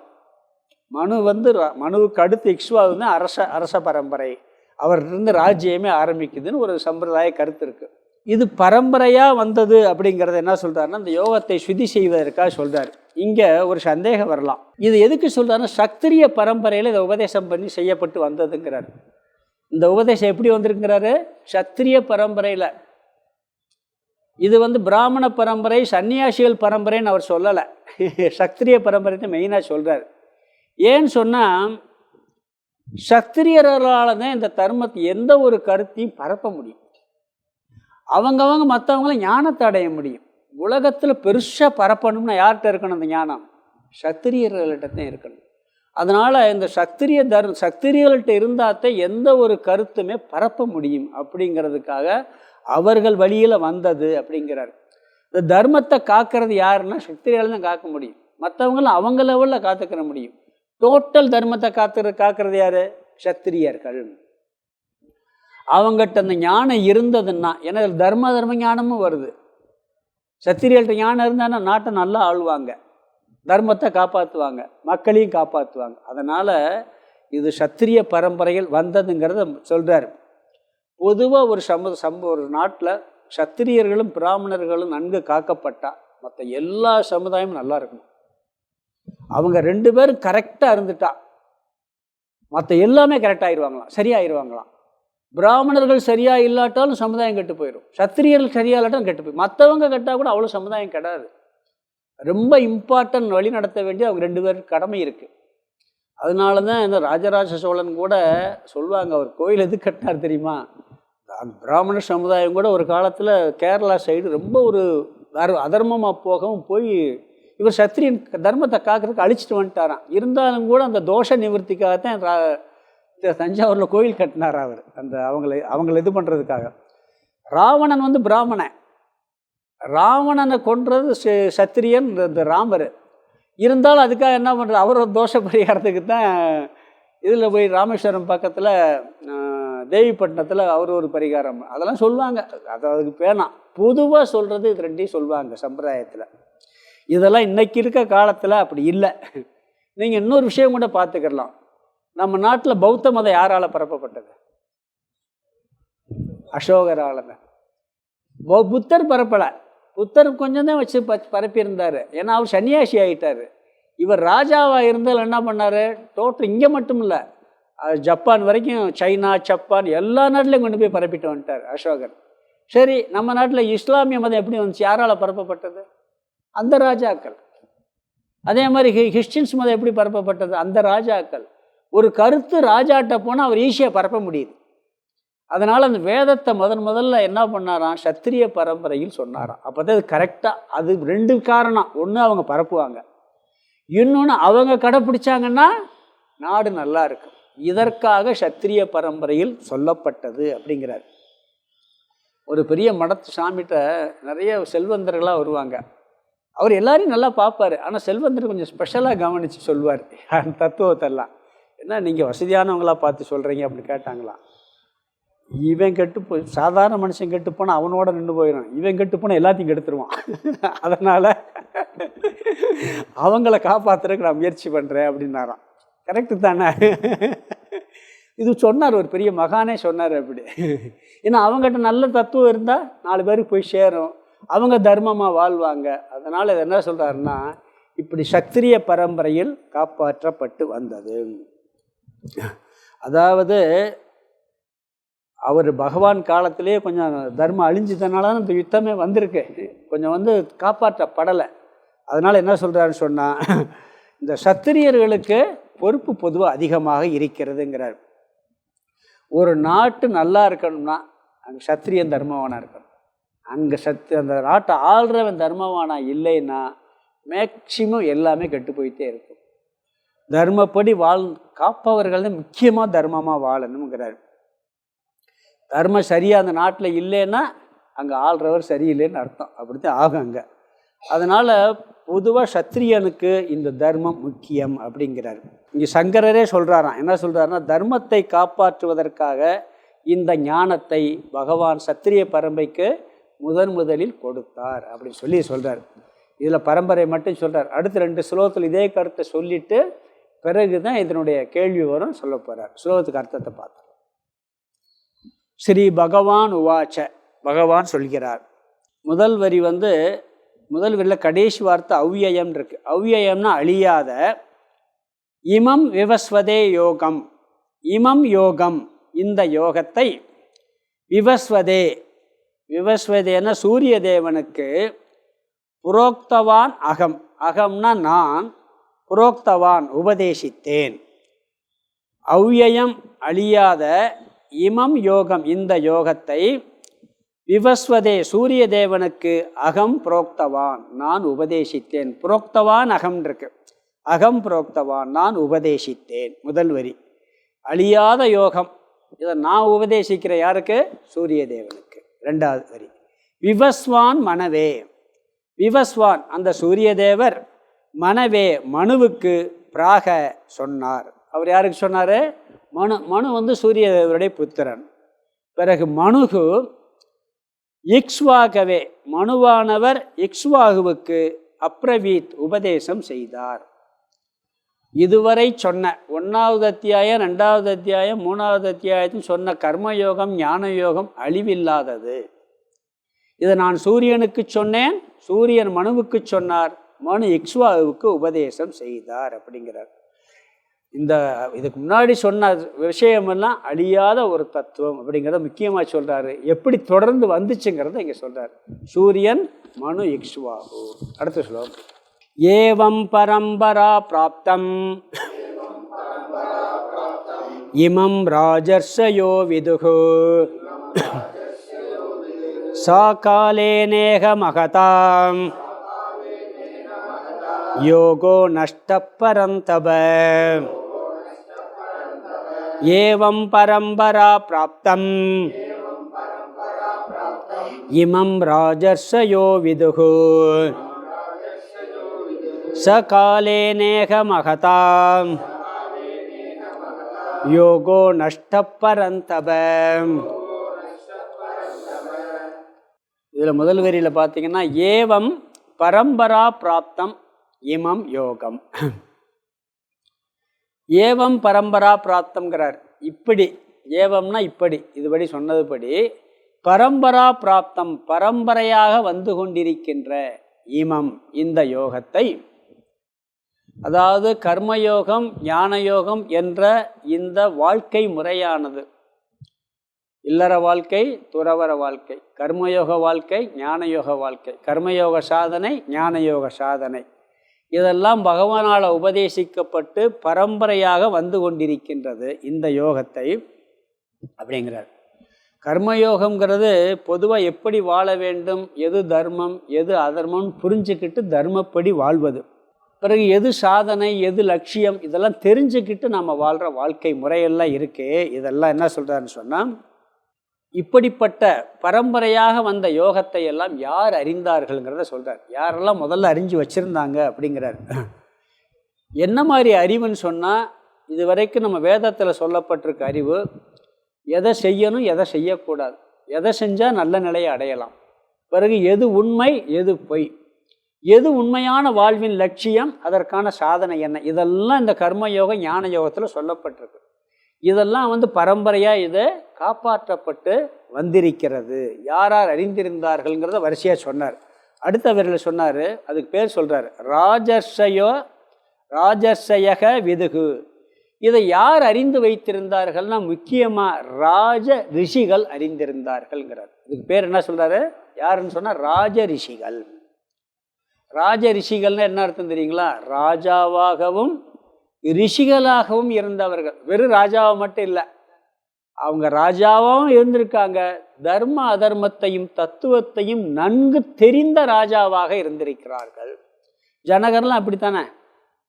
மனுவுக்கு அடுத்து இக்ஷ்வாகு தான் அரச பரம்பரை. அவர்கிட்ட ராஜ்யமே ஆரம்பிக்குதுன்னு ஒரு சம்பிரதாய கருத்து இருக்குது. இது பரம்பரையாக வந்தது அப்படிங்கிறத என்ன சொல்கிறாருன்னா இந்த யோகத்தை சுதி செய்வதற்காக சொல்கிறார். இங்கே ஒரு சந்தேகம் வரலாம். இது எதுக்கு சொல்கிறாருன்னா சத்திரிய பரம்பரையில் இதை உபதேசம் பண்ணி செய்யப்பட்டு வந்ததுங்கிறார். இந்த உபதேசம் எப்படி வந்திருக்கிறாரு? சத்திரிய பரம்பரையில். இது பிராமண பரம்பரை சன்னியாசிகள் பரம்பரைன்னு அவர் சொல்லலை. சத்திரிய பரம்பரைன்னு மெயினாக சொல்கிறார். ஏன்னு சொன்னால் சத்திரியர்களால் தான் இந்த தர்மத்தை எந்த ஒரு கருத்தையும் பரப்ப முடியும். அவங்கவங்க மற்றவங்கள ஞானத்தை அடைய முடியும். உலகத்தில் பெருசாக பரப்பணும்னா யார்கிட்ட இருக்கணும்? அந்த ஞானம் சத்திரியர்கள்ட்ட தான் இருக்கணும். அதனால் இந்த சத்திரியர்கள்ட்ட இருந்தால் தான் எந்த ஒரு கருத்துமே பரப்ப முடியும் அப்படிங்கிறதுக்காக அவர்கள் வழியில் வந்தது அப்படிங்கிறார். இந்த தர்மத்தை காக்கிறது யாருன்னா சத்திரியர்கள் தான் காக்க முடியும். மற்றவங்களும் அவங்க லெவலில் காத்துக்கிற முடியும். டோட்டல் தர்மத்தை காக்கிறது யார்? சத்திரியர்கள். அவங்ககிட்ட அந்த ஞானம் இருந்ததுன்னா, ஏன்னா தர்ம ஞானமும் வருது. சத்திரியர்கள்ட்ட ஞானம் இருந்தான்னா நாட்டை நல்லா ஆளுவாங்க, தர்மத்தை காப்பாற்றுவாங்க, மக்களையும் காப்பாற்றுவாங்க. அதனால் இது சத்திரிய பரம்பரையில் வந்ததுங்கிறத சொல்கிறார். பொதுவாக ஒரு நாட்டில் சத்திரியர்களும் பிராமணர்களும் நன்கு காக்கப்பட்டால் மற்ற எல்லா சமுதாயமும் நல்லா இருக்கணும். அவங்க 2 பேரும் கரெக்டாக இருந்துட்டா மற்ற எல்லாமே கரெக்டாகிடுவாங்களாம், சரியாகிடுவாங்களாம். பிராமணர்கள் சரியாக இல்லாட்டாலும் சமுதாயம் கெட்டு போயிடும், சத்திரியர்கள் சரியாக இல்லாட்டாலும் கெட்டு போயிடும். மற்றவங்க கெட்டால் கூட அவ்வளோ சமுதாயம் கிடையாது. ரொம்ப இம்பார்ட்டன்ட் வழி நடத்த வேண்டிய அவங்க 2 பேருக்கு கடமை இருக்குது. அதனால தான் இந்த ராஜராஜ சோழன் கூட சொல்லுவாங்க, அவர் கோயில் எது கட்டினார் தெரியுமா? அந்த பிராமண சமுதாயம் கூட ஒரு காலத்தில் கேரளா சைடு ரொம்ப ஒரு அதர்மமாக போகவும் போய் இவர் சத்திரியன் தர்மத்தை காக்கிறதுக்கு அழிச்சிட்டு வந்துட்டாராம். இருந்தாலும் கூட அந்த தோஷ நிவர்த்திக்காகத்தான் தஞ்சாவூரில் கோயில் கட்டினார் அவர். அந்த அவங்களை இது பண்ணுறதுக்காக. ராவணன் பிராமணன், ராவணனை கொன்றது சத்திரியன் இந்த ராமர். இருந்தாலும் அதுக்காக என்ன பண்ணுறது, அவரோட தோஷ பரிகாரத்துக்கு தான் இதில் போய் ராமேஸ்வரம் பக்கத்தில் தேவிப்பட்டினத்தில் அவர் ஒரு பரிகாரம் அதெல்லாம் சொல்லுவாங்க. அதுக்கு வேணாம், பொதுவாக சொல்கிறது இது 2 சொல்லுவாங்க சம்பிரதாயத்தில். இதெல்லாம் இன்றைக்கி இருக்க காலத்தில் அப்படி இல்லை. நீங்கள் இன்னொரு விஷயம் கூட பார்த்துக்கலாம். நம்ம நாட்டில் பௌத்த மதம் யாரால் பரப்பப்பட்டது? அசோகரால் தான். புத்தர் பரப்பலை. புத்தர் கொஞ்சம் தான் வச்சு பரப்பியிருந்தார். ஏன்னா அவர் சன்னியாசி ஆகிட்டார். இவர் ராஜாவாக இருந்தால் என்ன பண்ணார்? டோட்டல் இங்கே மட்டும் இல்லை, ஜப்பான் வரைக்கும், சைனா, ஜப்பான் எல்லா நாட்டிலையும் கொண்டு போய் பரப்பிட்டு வந்துட்டார் அசோகர். சரி, நம்ம நாட்டில் இஸ்லாமிய மதம் எப்படி வந்துச்சு? யாரால் பரப்பப்பட்டது? அந்த ராஜாக்கள். அதே மாதிரி கிறிஸ்டின்ஸ் மதம் எப்படி பரப்பப்பட்டது? அந்த ராஜாக்கள். ஒரு கருத்து ராஜாட்ட போனால் அவர் ஈஸியாக பரப்ப முடியுது. அதனால் அந்த வேதத்தை முதல்ல என்ன பண்ணாராம்? சத்திரிய பரம்பரையில் சொன்னாராம். அப்போ தான் அது கரெக்டாக. அது 2 காரணம். ஒன்று, அவங்க பரப்புவாங்க. இன்னொன்று, அவங்க கடைப்பிடிச்சாங்கன்னா நாடு நல்லா இருக்கும். இதற்காக சத்திரிய பரம்பரையில் சொல்லப்பட்டது அப்படிங்கிறார். ஒரு பெரிய மடத்து சாமிகிட்ட நிறைய செல்வந்தர்களாக வருவாங்க. அவர் எல்லாரையும் நல்லா பார்ப்பார். ஆனால் செல்வந்தர் கொஞ்சம் ஸ்பெஷலாக கவனித்து சொல்லுவார் அந்த தத்துவத்தெல்லாம். என்ன நீங்கள் வசதியானவங்களாக பார்த்து சொல்கிறீங்க அப்படின்னு கேட்டாங்களாம். இவன் கெட்டு சாதாரண மனுஷன் கெட்டு போனால் அவனோட நின்று போயிடும். இவன் கெட்டு போனால் எல்லாத்தையும் கெடுத்துருவான். அதனால் அவங்கள காப்பாற்றுறதுக்கு நான் முயற்சி பண்ணுறேன் அப்படின்னாராம். கரெக்டு தானே? இது சொன்னார், ஒரு பெரிய மகானே சொன்னார் அப்படி. ஏன்னா அவங்ககிட்ட நல்ல தத்துவம் இருந்தால் 4 பேருக்கு போய் சேரும், அவங்க தர்மமாக வாழ்வாங்க. அதனால் இது என்ன சொல்கிறாருன்னா, இப்படி சத்திரிய பரம்பரையில் காப்பாற்றப்பட்டு வந்தது. அதாவது அவர் பகவான் காலத்திலே கொஞ்சம் தர்மம் அழிஞ்சதுனால தான் இந்த யுத்தமே வந்திருக்கு. கொஞ்சம் காப்பாற்றப்படலை. அதனால் என்ன சொல்கிறாருன்னு சொன்னால், இந்த சத்திரியர்களுக்கு பொறுப்பு பொதுவாக அதிகமாக இருக்கிறதுங்கிறார். ஒரு நாட்டு நல்லா இருக்கணும்னா அங்கே சத்திரியன் தர்மவானாக இருக்கணும். அங்கே அந்த நாட்டை ஆள்றவன் தர்மவானா இல்லைன்னா மேக்சிமம் எல்லாமே கெட்டு போயிட்டே இருக்கும். தர்மப்படி காப்பவர்கள் தான் முக்கியமாக தர்மமாக வாழணுங்கிறார். தர்மம் சரியாக அந்த நாட்டில் இல்லைன்னா அங்கே ஆள்றவர் சரியில்லைன்னு அர்த்தம். அப்படித்தான் ஆகும் அங்கே. அதனால் பொதுவாக சத்திரியனுக்கு இந்த தர்மம் முக்கியம் அப்படிங்கிறார். இங்கே சங்கரரே சொல்கிறாராம். என்ன சொல்கிறாருன்னா, தர்மத்தை காப்பாற்றுவதற்காக இந்த ஞானத்தை பகவான் சத்திரிய பரம்பரைக்கு முதலில் கொடுத்தார் அப்படின்னு சொல்கிறார். இதில் பரம்பரை மட்டும் சொல்கிறார். அடுத்த 2 ஸ்லோகத்தில் இதே கருத்தை சொல்லிவிட்டு பிறகு தான் இதனுடைய கேள்வி வரும் சொல்ல போகிறார். ஸ்லோகத்துக்கு அர்த்தத்தை பார்த்தோம். ஸ்ரீ பகவான் உவாச்ச, பகவான் சொல்கிறார். முதல் வரி முதல் வரியில் கடைசி வார்த்தை அவ்யயம் இருக்கு. அவ்யயம்னா அழியாத. இமம் விவஸ்வதே யோகம், இமம் யோகம், இந்த யோகத்தை விவஸ்வதே, விவஸ்வதேன சூரிய தேவனுக்கு புரோக்தவான் அகம், அகம்னா நான், புரோக்தவான் உபதேசித்தேன். அவ்யயம் அழியாத இமம் யோகம், இந்த யோகத்தை விவஸ்வதே சூரிய தேவனுக்கு அகம் புரோக்தவான், நான் உபதேசித்தேன். புரோக்தவான் அகம் இருக்கு. அகம் புரோக்தவான், நான் உபதேசித்தேன். முதல் வரி அழியாத யோகம், இதை நான் உபதேசிக்கிற யாருக்கு? சூரிய தேவனுக்கு. 2வது வரி விவஸ்வான் மனவே, விவஸ்வான் அந்த சூரிய தேவர் மனவே மனுவுக்கு பிராக சொன்னார். அவர் யாருக்கு சொன்னார்? மனு சூரிய தேவருடைய புத்திரன். பிறகு மனுகு இக்ஷ்வாகவே, மனுவானவர் இக்ஷ்வாகுவுக்கு அப்ரவீத் உபதேசம் செய்தார். இதுவரை சொன்ன 1வது அத்தியாயம், 2வது அத்தியாயம், 3வது அத்தியாயத்தில் சொன்ன கர்மயோகம் ஞான யோகம் அழிவில்லாதது. இதை நான் சூரியனுக்கு சொன்னேன், சூரியன் மனுவுக்கு சொன்னார், மனு இக்ஷ்வாகுவுக்கு உபதேசம் செய்தார் அப்படிங்கிறார். இதுக்கு முன்னாடி சொன்ன விஷயமெல்லாம் அழியாத ஒரு தத்துவம் அப்படிங்கிறத முக்கியமாக சொல்கிறாரு. எப்படி தொடர்ந்து வந்துச்சுங்கிறத இங்கே சொல்கிறார். சூரியன் மனு இக்ஷ்வாகு. அடுத்த ஸ்லோகம். ஏவம் பரம்பரா பிராப்தம் இமம் ராஜர்ஷயோ விதுகு சா காலேனேக மகதாம் யோகோ நஷ்டப்பரந்தப. ஏவம் பரம்பரா பிராப்தம் இமம் ராஜர்ஷயோ விதுகு சகாலேனேக மகதாம் யோகோ நஷ்டப்பரந்தப. இதில் முதல் வரியில் பார்த்தீங்கன்னா, ஏவம் பரம்பரா பிராப்தம் இமம் யோகம். ஏவம் பரம்பரா பிராப்தம்ங்கிறார். இப்படி, ஏவம்னா இப்படி, இதுபடி சொன்னதுபடி பரம்பரா பிராப்தம் பரம்பரையாக வந்து கொண்டிருக்கின்ற இமம் இந்த யோகத்தை அதாவது கர்மயோகம் ஞான யோகம் என்ற இந்த வாழ்க்கை முறையானது, இல்லற வாழ்க்கை, துறவற வாழ்க்கை, கர்மயோக வாழ்க்கை, ஞானயோக வாழ்க்கை, கர்மயோக சாதனை, ஞானயோக சாதனை, இதெல்லாம் பகவானால் உபதேசிக்கப்பட்டு பரம்பரையாக வந்து கொண்டிருக்கின்றது இந்த யோகத்தை அப்படிங்கிறார். கர்மயோகம்ங்கிறது பொதுவாக எப்படி வாழ வேண்டும், எது தர்மம் எது அதர்மம்னு புரிஞ்சுக்கிட்டு தர்மப்படி வாழ்வது. பிறகு எது சாதனை எது லட்சியம் இதெல்லாம் தெரிஞ்சுக்கிட்டு நம்ம வாழ்கிற வாழ்க்கை முறையெல்லாம் இருக்கே. இதெல்லாம் என்ன சொல்கிறாருன்னு சொன்னால், இப்படிப்பட்ட பரம்பரையாக வந்த யோகத்தை எல்லாம் யார் அறிந்தார்கள்ங்கிறத சொல்கிறார். யாரெல்லாம் முதல்ல அறிஞ்சு வச்சுருந்தாங்க அப்படிங்கிறார். என்ன மாதிரி அறிவுன்னு சொன்னால், இது வரைக்கும் நம்ம வேதத்தில் சொல்லப்பட்டிருக்க அறிவு, எதை செய்யணும் எதை செய்யக்கூடாது, எதை செஞ்சால் நல்ல நிலையை அடையலாம், பிறகு எது உண்மை எது பொய், எது உண்மையான வாழ்வின் லட்சியம், அதற்கான சாதனை என்ன, இதெல்லாம் இந்த கர்மயோக ஞான யோகத்தில் சொல்லப்பட்டிருக்கு. இதெல்லாம் பரம்பரையாக இதை காப்பாற்றப்பட்டு வந்திருக்கிறது. யார் யார் அறிந்திருந்தார்கள்ங்கிறத வரிசையாக சொன்னார். அடுத்த வரியில் சொன்னார், அதுக்கு பேர் சொல்கிறார் ராஜர்ஷயக விதுகு. இதை யார் அறிந்து வைத்திருந்தார்கள்னா முக்கியமாக ராஜ ரிஷிகள் அறிந்திருந்தார்கள்ங்கிறார். இதுக்கு பேர் என்ன சொல்கிறாரு, யாருன்னு சொன்னால் ராஜ ரிஷிகள். ராஜ ரிஷிகள்னு என்ன அர்த்தம் தெரியுங்களா? ராஜாவாகவும் ரிஷிகளாகவும் இருந்தவர்கள். வெறும் ராஜாவை மட்டும் இல்லை, அவங்க ராஜாவாகவும் இருந்திருக்காங்க, தர்ம அதர்மத்தையும் தத்துவத்தையும் நன்கு தெரிந்த ராஜாவாக இருந்திருக்கிறார்கள். ஜனகர்லாம் அப்படித்தானே,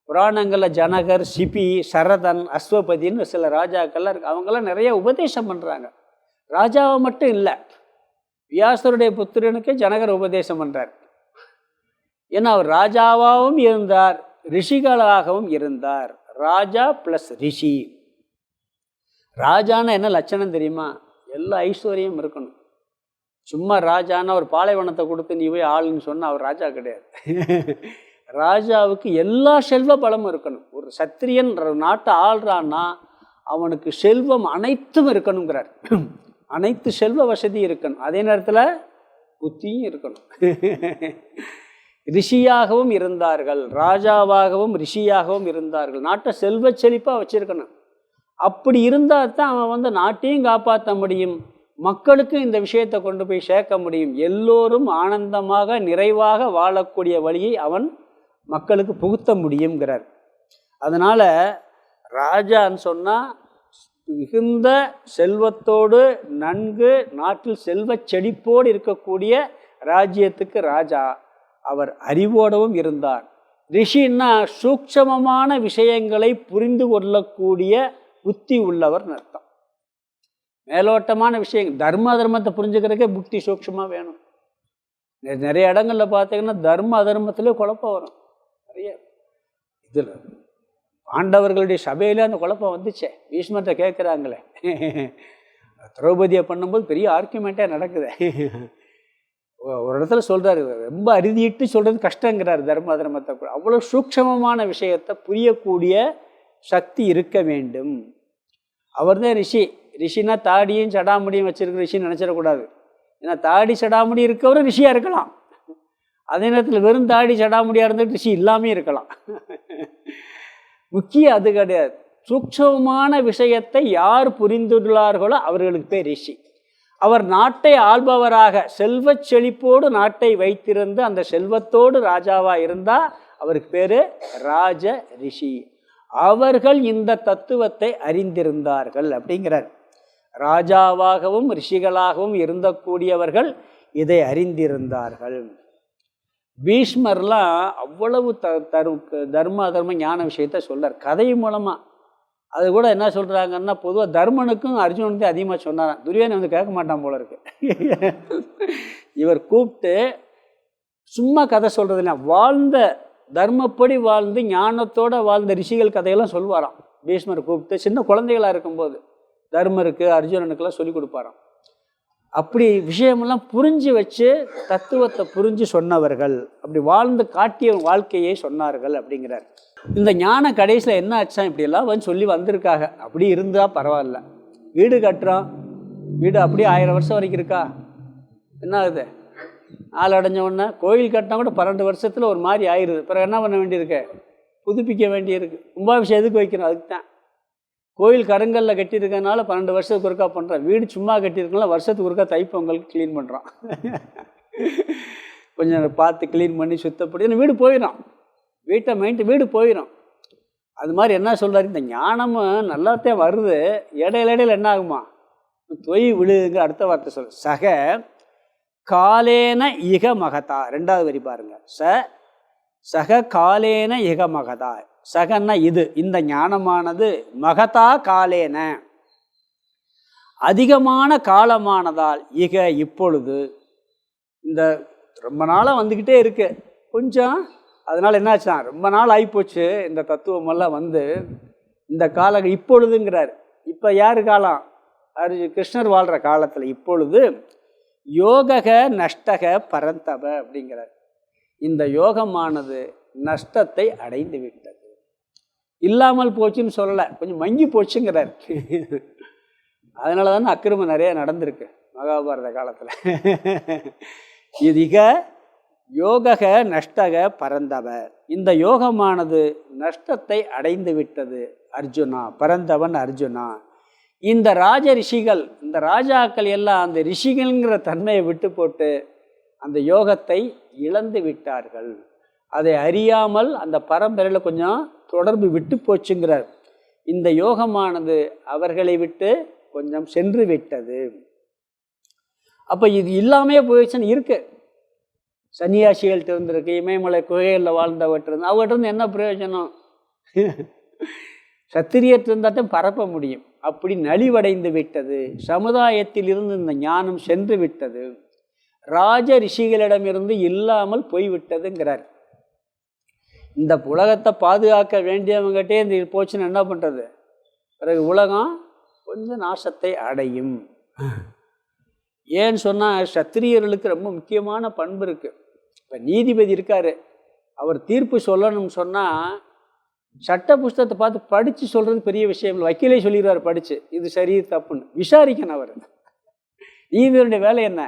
புராணங்களில் ஜனகர், சிபி, சரதன், அஸ்வபதின்னு சில ராஜாக்கள்லாம் இருக்கு. அவங்கெல்லாம் நிறைய உபதேசம் பண்ணுறாங்க. ராஜாவை மட்டும் இல்லை, வியாசருடைய புத்திரனுக்கே ஜனகர் உபதேசம் பண்ணுறார். ஏன்னா அவர் ராஜாவாகவும் இருந்தார், ரிஷிகளாகவும் இருந்தார். ராஜா ப்ளஸ் ரிஷி. ராஜான்னா என்ன லட்சணம் தெரியுமா? எல்லா ஐஸ்வர்யம் இருக்கணும். சும்மா ராஜான்னா ஒரு பாலைவனத்தை கொடுத்து நீ போய் ஆளுன்னு சொன்னால் அவர் ராஜா கிடையாது. ராஜாவுக்கு எல்லா செல்வ பலமும் இருக்கணும். ஒரு சத்திரியன் நாட்டை ஆள்றான்னா அவனுக்கு செல்வம் அனைத்தும் இருக்கணுங்கிறார். அனைத்து செல்வ வசதி இருக்கணும், அதே நேரத்தில் புத்தியும் இருக்கணும். ரிஷியாகவும் இருந்தார்கள், ராஜாவாகவும் ரிஷியாகவும் இருந்தார்கள். நாட்டை செல்வ செழிப்பாக வச்சுருக்கணும். அப்படி இருந்தால் தான் அவன் நாட்டையும் காப்பாற்ற முடியும், மக்களுக்கும் இந்த விஷயத்தை கொண்டு போய் சேர்க்க முடியும். எல்லோரும் ஆனந்தமாக நிறைவாக வாழக்கூடிய வழியை அவன் மக்களுக்கு புகுத்த முடியுங்கிறார். அதனால் ராஜான்னு சொன்னால் மிகுந்த செல்வத்தோடு நன்கு நாட்டில் செல்வ செழிப்போடு இருக்கக்கூடிய ராஜ்யத்துக்கு ராஜா. அவர் அறிவோடவும் இருந்தார். ரிஷின்னா சூட்சமமான விஷயங்களை புரிந்து கொள்ளக்கூடிய புத்தி உள்ளவர்னு அர்த்தம். மேலோட்டமான விஷயங்கள், தர்மத்தை புரிஞ்சுக்கிறதுக்கே புத்தி சூட்சமாக வேணும். நிறைய இடங்களில் பார்த்தீங்கன்னா தர்ம அதர்மத்திலே குழப்பம் வரும். நிறைய இதில் பாண்டவர்களுடைய சபையில் அந்த குழப்பம் வந்துச்சே. பீஷ்மர்கிட்ட கேட்குறாங்களே, திரௌபதியை பண்ணும்போது பெரிய ஆர்கியூமெண்ட்டே நடக்குது. ஒரு இடத்துல சொல்கிறாரு, ரொம்ப அறுதிட்டு சொல்கிறது கஷ்டங்கிறார் தர்ம அதர்மத்தை. அவ்வளோ சூக்ஷமமான விஷயத்தை புரியக்கூடிய சக்தி இருக்க வேண்டும். அவர் தான் ரிஷி. ரிஷினா தாடியும் சடாமுடியும் வச்சுருக்க ரிஷின்னு நினச்சிடக்கூடாது. ஏன்னா தாடி சடாமுடி இருக்கவரும் ரிஷியாக இருக்கலாம், அதே நேரத்தில் வெறும் தாடி சடாமுடியாக இருந்துட்டு ரிஷி இல்லாமே இருக்கலாம். முக்கியம் அது கிடையாது. சூக்ஷமமான விஷயத்தை யார் புரிந்துள்ளார்களோ அவர்களுக்கு பேர் ரிஷி. அவர் நாட்டை ஆள்பவராக செல்வ செழிப்போடு நாட்டை வைத்திருந்து அந்த செல்வத்தோடு ராஜாவாக இருந்தால் அவருக்கு பேர் ராஜ ரிஷி. அவர்கள் இந்த தத்துவத்தை அறிந்திருந்தார்கள் அப்படிங்கிறார். ராஜாவாகவும் ரிஷிகளாகவும் இருந்தக்கூடியவர்கள் இதை அறிந்திருந்தார்கள். பீஷ்மர்லாம் அவ்வளவு தர்ம அதர்ம ஞான விஷயத்தை சொல்றார் கதை மூலமாக. அது கூட என்ன சொல்கிறாங்கன்னா, பொதுவாக தர்மனுக்கும் அர்ஜுனனுக்கும் அதிகமாக சொன்னாராம். துரியோதனன் கேட்க மாட்டான் போல இருக்கு. இவர் கூப்பிட்டு சும்மா கதை சொல்கிறது இல்லை, வாழ்ந்த தர்மப்படி வாழ்ந்து ஞானத்தோடு வாழ்ந்த ரிஷிகள் கதையெல்லாம் சொல்லுவாராம். பீஷ்மர் கூப்பிட்டு சின்ன குழந்தைகளாக இருக்கும்போது தர்மருக்கு அர்ஜுனனுக்கெல்லாம் சொல்லி கொடுப்பாராம். அப்படி விஷயமெல்லாம் புரிஞ்சு வச்சு தத்துவத்தை புரிஞ்சு சொன்னவர்கள், அப்படி வாழ்ந்து காட்டிய வாழ்க்கையை சொன்னார்கள் அப்படிங்கிறார். இந்த ஞான கடைசியில் என்ன ஆச்சா, இப்படியெல்லாம் சொல்லி வந்திருக்காங்க. அப்படி இருந்தால் பரவாயில்ல. வீடு கட்டுறோம், வீடு அப்படியே 1000 வருஷம் வரைக்கும் இருக்கா? என்ன ஆகுது? ஆள் அடைஞ்ச உடனே கோயில் கட்டினா கூட 12 வருஷத்தில் ஒரு மாதிரி ஆயிடுது. பிறகு என்ன பண்ண வேண்டியிருக்கு? புதுப்பிக்க வேண்டியிருக்கு. கும்பாபிஷேகம் எதுக்கு வைக்கணும்? அதுக்கு தான். கோயில் கருங்கல்ல கட்டியிருக்கனால 12 வருஷத்துக்கு ஒருக்கா பண்ணுறான். வீடு சும்மா கட்டியிருக்கனால வருஷத்துக்கு ஒருக்கா தைப்பொங்கலுக்கு க்ளீன் பண்ணுறான். கொஞ்சம் பார்த்து க்ளீன் பண்ணி சுத்தப்படி வீடு போயிடும். வீட்டை வீடு போயிடும். அது மாதிரி என்ன சொல்கிறாரு, இந்த ஞானமும் நல்லாத்தான் வருது, இடையில என்ன ஆகுமா, தொய் விழுதுங்க. அடுத்த வார்த்தை சொல், சக காலேன இக மகதா. 2வது வரி பாருங்க. சக காலேன இக மகதா. சகன்னா இது, இந்த ஞானமானது, மகதா காலேன அதிகமான காலமானதால், இக இப்பொழுது, இந்த ரொம்ப நாளாக வந்துக்கிட்டே இருக்கு கொஞ்சம். அதனால் என்னாச்சா, ரொம்ப நாள் ஆகிப்போச்சு இந்த தத்துவமெல்லாம் வந்து. இந்த கால இப்பொழுதுங்கிறார். இப்போ யார் காலம்? கிருஷ்ணர் வாழ்கிற காலத்தில். இப்பொழுது யோகக நஷ்டக பரந்தப அப்படிங்கிறார். இந்த யோகமானது நஷ்டத்தை அடைந்து விட்டது. இல்லாமல் போச்சுன்னு சொல்லலை, கொஞ்சம் மங்கி போச்சுங்கிறார். அதனால தானே அக்கிரமம் நிறைய நடந்திருக்கு மகாபாரத காலத்தில். இதுக யோகக நஷ்டக பரந்தவ. இந்த யோகமானது நஷ்டத்தை அடைந்து விட்டது அர்ஜுனா. பரந்தவன் அர்ஜுனா. இந்த ராஜ ரிஷிகள், இந்த ராஜாக்கள் எல்லாம் அந்த ரிஷிகள்ங்கிற தன்மையை விட்டு போட்டு அந்த யோகத்தை இழந்து விட்டார்கள். அதை அறியாமல் அந்த பரம்பரையில் கொஞ்சம் தொடர்பு விட்டு போச்சுங்கிறார். இந்த யோகமானது அவர்களை விட்டு கொஞ்சம் சென்று விட்டது. அப்போ இது இல்லாமே போயிடுச்சுன்னு இருக்கு. சன்னியாசிகள்கிட்ட இருந்திருக்கு, இமயமலை குகைகளில் வாழ்ந்தவர்கிட்ட இருந்து, அவர்கிட்ட இருந்து என்ன பிரயோஜனம்? சத்திரியர்கிட்ட இருந்தால் தான் பரப்ப முடியும். அப்படி நலிவடைந்து விட்டது. சமுதாயத்தில் இருந்து இந்த ஞானம் சென்று விட்டது. ராஜ ரிஷிகளிடமிருந்து இல்லாமல் போய்விட்டதுங்கிறார். இந்த உலகத்தை பாதுகாக்க வேண்டியவங்ககிட்டே இந்த போச்சுன்னு என்ன பண்ணுறது? பிறகு உலகம் கொஞ்சம் நாசத்தை அடையும். ஏன்னு சொன்னால், சத்திரியர்களுக்கு ரொம்ப முக்கியமான பண்பு இருக்குது. இப்போ நீதிபதி இருக்கார், அவர் தீர்ப்பு சொல்லணும்னு சொன்னால் சட்ட புஸ்தகத்தை பார்த்து படித்து சொல்கிறது பெரிய விஷயம் இல்லை. வக்கீலே சொல்லிடுவார் படித்து, இது சரி தப்புன்னு. விசாரிக்கணும் அவர். நீதிபதியுடைய வேலை என்ன?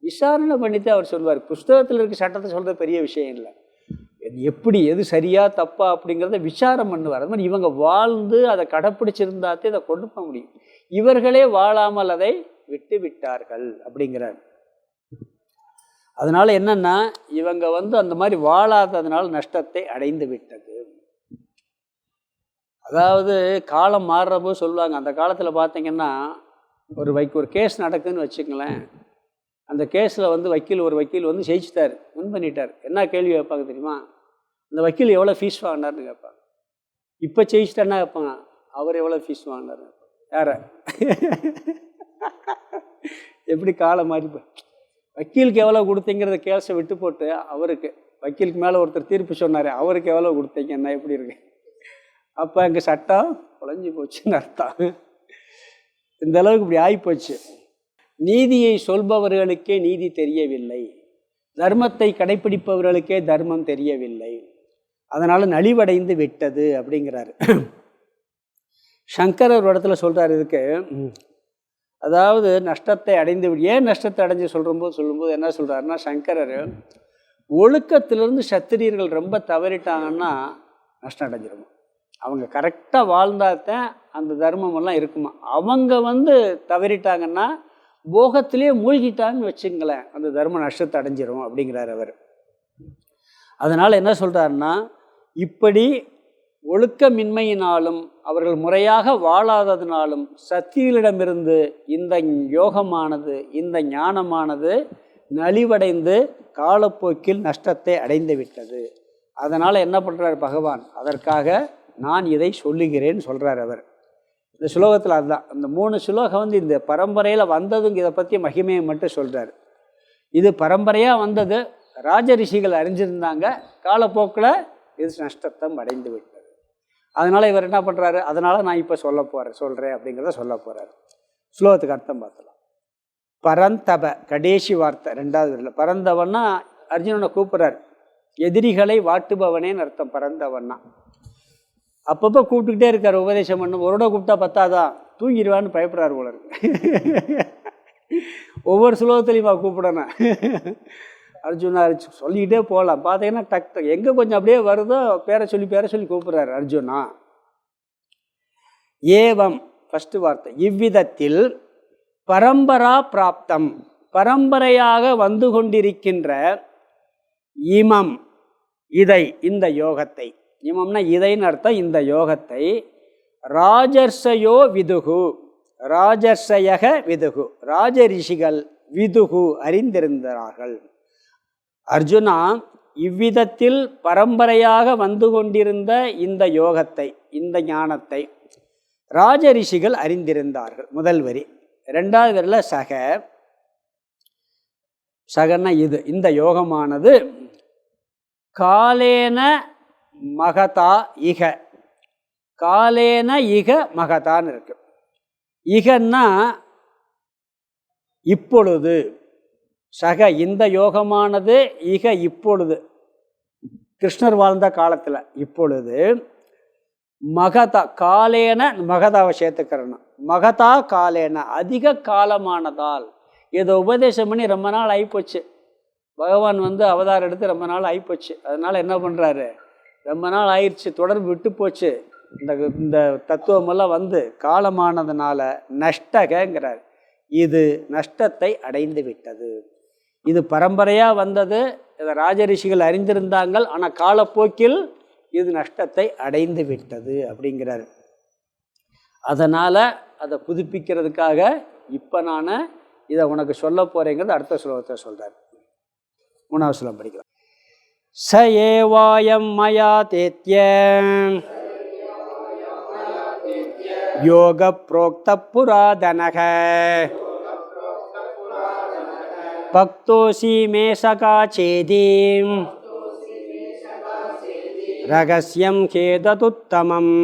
விசாரணை பண்ணிட்டு அவர் சொல்லுவார். புஸ்தகத்தில் இருக்க சட்டத்தை சொல்கிறது பெரிய விஷயம் இல்லை. எப்படி எது சரியா தப்பா அப்படிங்கிறத விசாரம் பண்ணுவார். அது மாதிரி இவங்க வாழ்ந்து அதை கடைப்பிடிச்சிருந்தாத்தே இதை கொண்டு போக முடியும். இவர்களே வாழாமல் அதை விட்டு விட்டார்கள் அப்படிங்கிறார். அதனால என்னன்னா, இவங்க அந்த மாதிரி வாழாததுனால நஷ்டத்தை அடைந்து விட்டது. அதாவது காலம் மாறுறப்போ சொல்லுவாங்க, அந்த காலத்தில் பார்த்தீங்கன்னா ஒரு கேஸ் நடக்குதுன்னு வச்சுங்களேன். அந்த கேஸில் ஒரு வக்கீல் ஜெயிச்சிட்டார், வின் பண்ணிட்டார். என்ன கேள்வி கேட்பாங்க தெரியுமா? அந்த வக்கீல் எவ்வளோ ஃபீஸ் வாங்கினார்னு கேட்பாங்க. இப்போ ஜெயிச்சிட்டாருன்னா கேட்பாங்க, அவர் எவ்வளோ ஃபீஸ் வாங்கினார். யார எப்படி காலம் மாறி வக்கீலுக்கு எவ்வளோ கொடுத்தீங்கிறத கேஸை விட்டு போட்டு அவருக்கு, வக்கீலுக்கு மேலே ஒருத்தர் தீர்ப்பு சொன்னார், அவருக்கு எவ்வளோ கொடுத்தீங்கன்னா எப்படி இருக்கு? அப்போ எங்கள் சட்டம் குழஞ்சி போச்சுன்னு அர்த்தம். இந்த அளவுக்கு இப்படி ஆகிப்போச்சு. நீதியை சொல்பவர்களுக்கே நீதி தெரியவில்லை, தர்மத்தை கடைப்பிடிப்பவர்களுக்கே தர்மம் தெரியவில்லை. அதனால் நலிவடைந்து விட்டது அப்படிங்கிறாரு. சங்கரர் ஒரு இடத்துல சொல்கிறார் இதுக்கு. அதாவது நஷ்டத்தை அடைந்து ஏன் நஷ்டத்தை அடைஞ்சு சொல்லும்போது என்ன சொல்கிறாருன்னா, சங்கரர் ஒழுக்கத்திலிருந்து சத்திரியர்கள் ரொம்ப தவறிட்டாங்கன்னா நஷ்டம் அடைஞ்சிருமா. அவங்க கரெக்டாக வாழ்ந்தாதான் அந்த தர்மமெல்லாம் இருக்குமா. அவங்க தவறிட்டாங்கன்னா போகத்திலே மூழ்கிட்டாங்கன்னு வச்சுங்களேன், அந்த தர்ம நஷ்டத்தை அடைஞ்சிரும் அப்படிங்கிறார் அவர். அதனால் என்ன சொல்கிறாருன்னா, இப்படி ஒழுக்கமின்மையினாலும் அவர்கள் முறையாக வாழாததினாலும் சத்தியர்களிடமிருந்து இந்த யோகமானது, இந்த ஞானமானது நலிவடைந்து காலப்போக்கில் நஷ்டத்தை அடைந்து விட்டது. அதனால் என்ன பண்ணுறார் பகவான்? அதற்காக நான் இதை சொல்லுகிறேன்னு சொல்கிறார் அவர். இந்த ஸ்லோகத்தில் அதுதான். அந்த 3 ஸ்லோகம் இந்த பரம்பரையில் வந்ததுங்க, இதை பற்றி மகிமையை மட்டும் சொல்கிறார். இது பரம்பரையாக வந்தது, ராஜரிஷிகள் அறிஞ்சிருந்தாங்க, காலப்போக்கில் இது நஷ்டத்தை அடைந்து விட்டது. அதனால் இவர் என்ன பண்ணுறாரு? அதனால் நான் இப்போ சொல்கிறேன் அப்படிங்கிறத சொல்ல போகிறார். ஸ்லோகத்துக்கு அர்த்தம் பார்த்தலாம். பரந்தப கடைசி வார்த்தை 2வது வரியில். பரந்தவன்னா அர்ஜுனனை கூப்பிட்றார். எதிரிகளை வாட்டுபவனேன்னு அர்த்தம் பரந்தவன்னா. அப்பப்போ கூப்பிட்டுக்கிட்டே இருக்கார், உபதேசம் பண்ண. ஒரு கூப்பிட்டா பத்தாதான், தூங்கிடுவான்னு பயப்படுறாரு போல இருக்கு. ஒவ்வொரு ஸ்லோகத்துலையுமா கூப்பிடணும். அர்ஜுனா சொல்லிக்கிட்டே போகலாம். பார்த்தீங்கன்னா டக் எங்கே கொஞ்சம் அப்படியே வருதோ பேரை சொல்லி கூப்பிட்றாரு அர்ஜுனா. ஏவம் ஃபஸ்ட்டு வார்த்தை, இவ்விதத்தில் பரம்பரா பிராப்தம், பரம்பரையாக வந்து கொண்டிருக்கின்ற இமம், இதை, இந்த யோகத்தை, இமம்னா இதைன்னு அர்த்தம், இந்த யோகத்தை ராஜர்ஷயோ விதுகு, ராஜர்ஷயக விதுகு, ராஜரிஷிகள் விதுகு அறிந்திருந்தார்கள். அர்ஜுனா, இவ்விதத்தில் பரம்பரையாக வந்து கொண்டிருந்த இந்த யோகத்தை, இந்த ஞானத்தை ராஜரிஷிகள் அறிந்திருந்தார்கள். முதல் வரி. ரெண்டாவது வரியில் சக, சகன்னா இது, இந்த யோகமானது காலேன மகதா இக, காலேன இக மகதான்னு இருக்கு. இகன்னா இப்பொழுது, சக இந்த யோகமானது இக இப்பொழுது, கிருஷ்ணர் வாழ்ந்த காலத்தில், இப்பொழுது மகதா காலேன, மகதாவை சேர்த்துக்கிறணும், மகதா காலேன அதிக காலமானதால், இதை உபதேசம் பண்ணி ரொம்ப நாள் ஆகிப்போச்சு. பகவான் வந்து அவதாரம் எடுத்து ரொம்ப நாள் ஆகிப்போச்சு. அதனால் என்ன பண்ணுறாரு, ரொம்ப நாள் ஆயிடுச்சு, தொடர்பு விட்டு போச்சு, இந்த தத்துவமெல்லாம் வந்து காலமானதுனால நஷ்டகங்கிறார். இது நஷ்டத்தை அடைந்து விட்டது. இது பரம்பரையாக வந்தது, இதை ராஜரிஷிகள் அறிந்திருந்தாங்கள், ஆனால் காலப்போக்கில் இது நஷ்டத்தை அடைந்து விட்டது அப்படிங்கிறார். அதனால் அதை புதுப்பிக்கிறதுக்காக இப்போ நான் இதை உனக்கு சொல்ல போகிறேங்கிறது அடுத்த ஸ்லோகத்தை சொல்கிறார். 3வது ஸ்லோகம் படிக்கிறோம். ச ஏவாயம் மயா தேத்ய யோக புரோக்த புராதனக பக்தோசி மே சகா சேதீம் ரகஸ்யம் கேததுத்தமம்.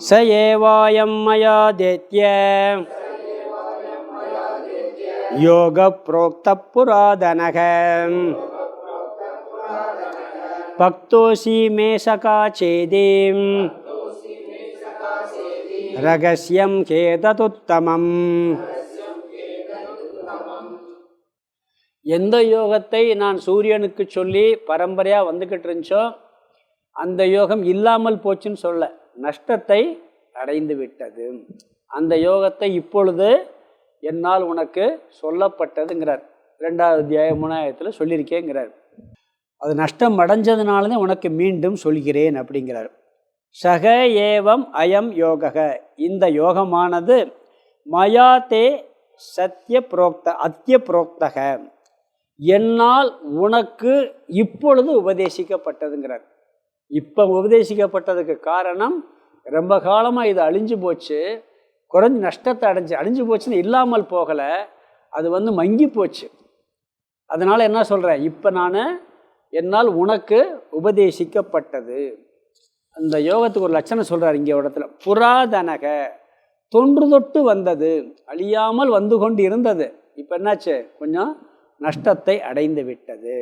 ச ஏவாயம் மயா தேத்ய யோக புரோக்த புராதனக பக்தோசி மே சகா சேதீம் ரகஸ்யம் கேததுத்தமம். எந்த யோகத்தை நான் சூரியனுக்கு சொல்லி பரம்பரையாக வந்துக்கிட்டு இருந்துச்சோ அந்த யோகம் இல்லாமல் போச்சுன்னு சொல்ல, நஷ்டத்தை அடைந்து விட்டது. அந்த யோகத்தை இப்பொழுது என்னால் உனக்கு சொல்லப்பட்டதுங்கிறார். 2வது அத்தியாயம் 3ஆயத்தில் சொல்லியிருக்கேங்கிறார். அது நஷ்டம் அடைஞ்சதுனால்தான் உனக்கு மீண்டும் சொல்கிறேன் அப்படிங்கிறார். சக ஏவம் அயம் யோக, இந்த யோகமானது மயா தே சத்திய புரோக்த அத்திய புரோக்தக, என்னால் உனக்கு இப்பொழுது உபதேசிக்கப்பட்டதுங்கிறார். இப்போ உபதேசிக்கப்பட்டதுக்கு காரணம், ரொம்ப காலமாக இது அழிஞ்சு போச்சு, குறைஞ்சி நஷ்டத்தை அழிஞ்சு போச்சுன்னு இல்லாமல் போகலை, அது வந்து மங்கி போச்சு. அதனால் என்ன சொல்கிறேன், இப்போ நான் என்னால் உனக்கு உபதேசிக்கப்பட்டது. அந்த யோகத்துக்கு ஒரு லட்சணம் சொல்கிறார் இங்கே இடத்துல. புராதனக, தொன்று தொட்டு வந்தது, அழியாமல் வந்து கொண்டு இருந்தது, இப்போ என்னாச்சு, கொஞ்சம் நஷ்டத்தை அடைந்து விட்டது.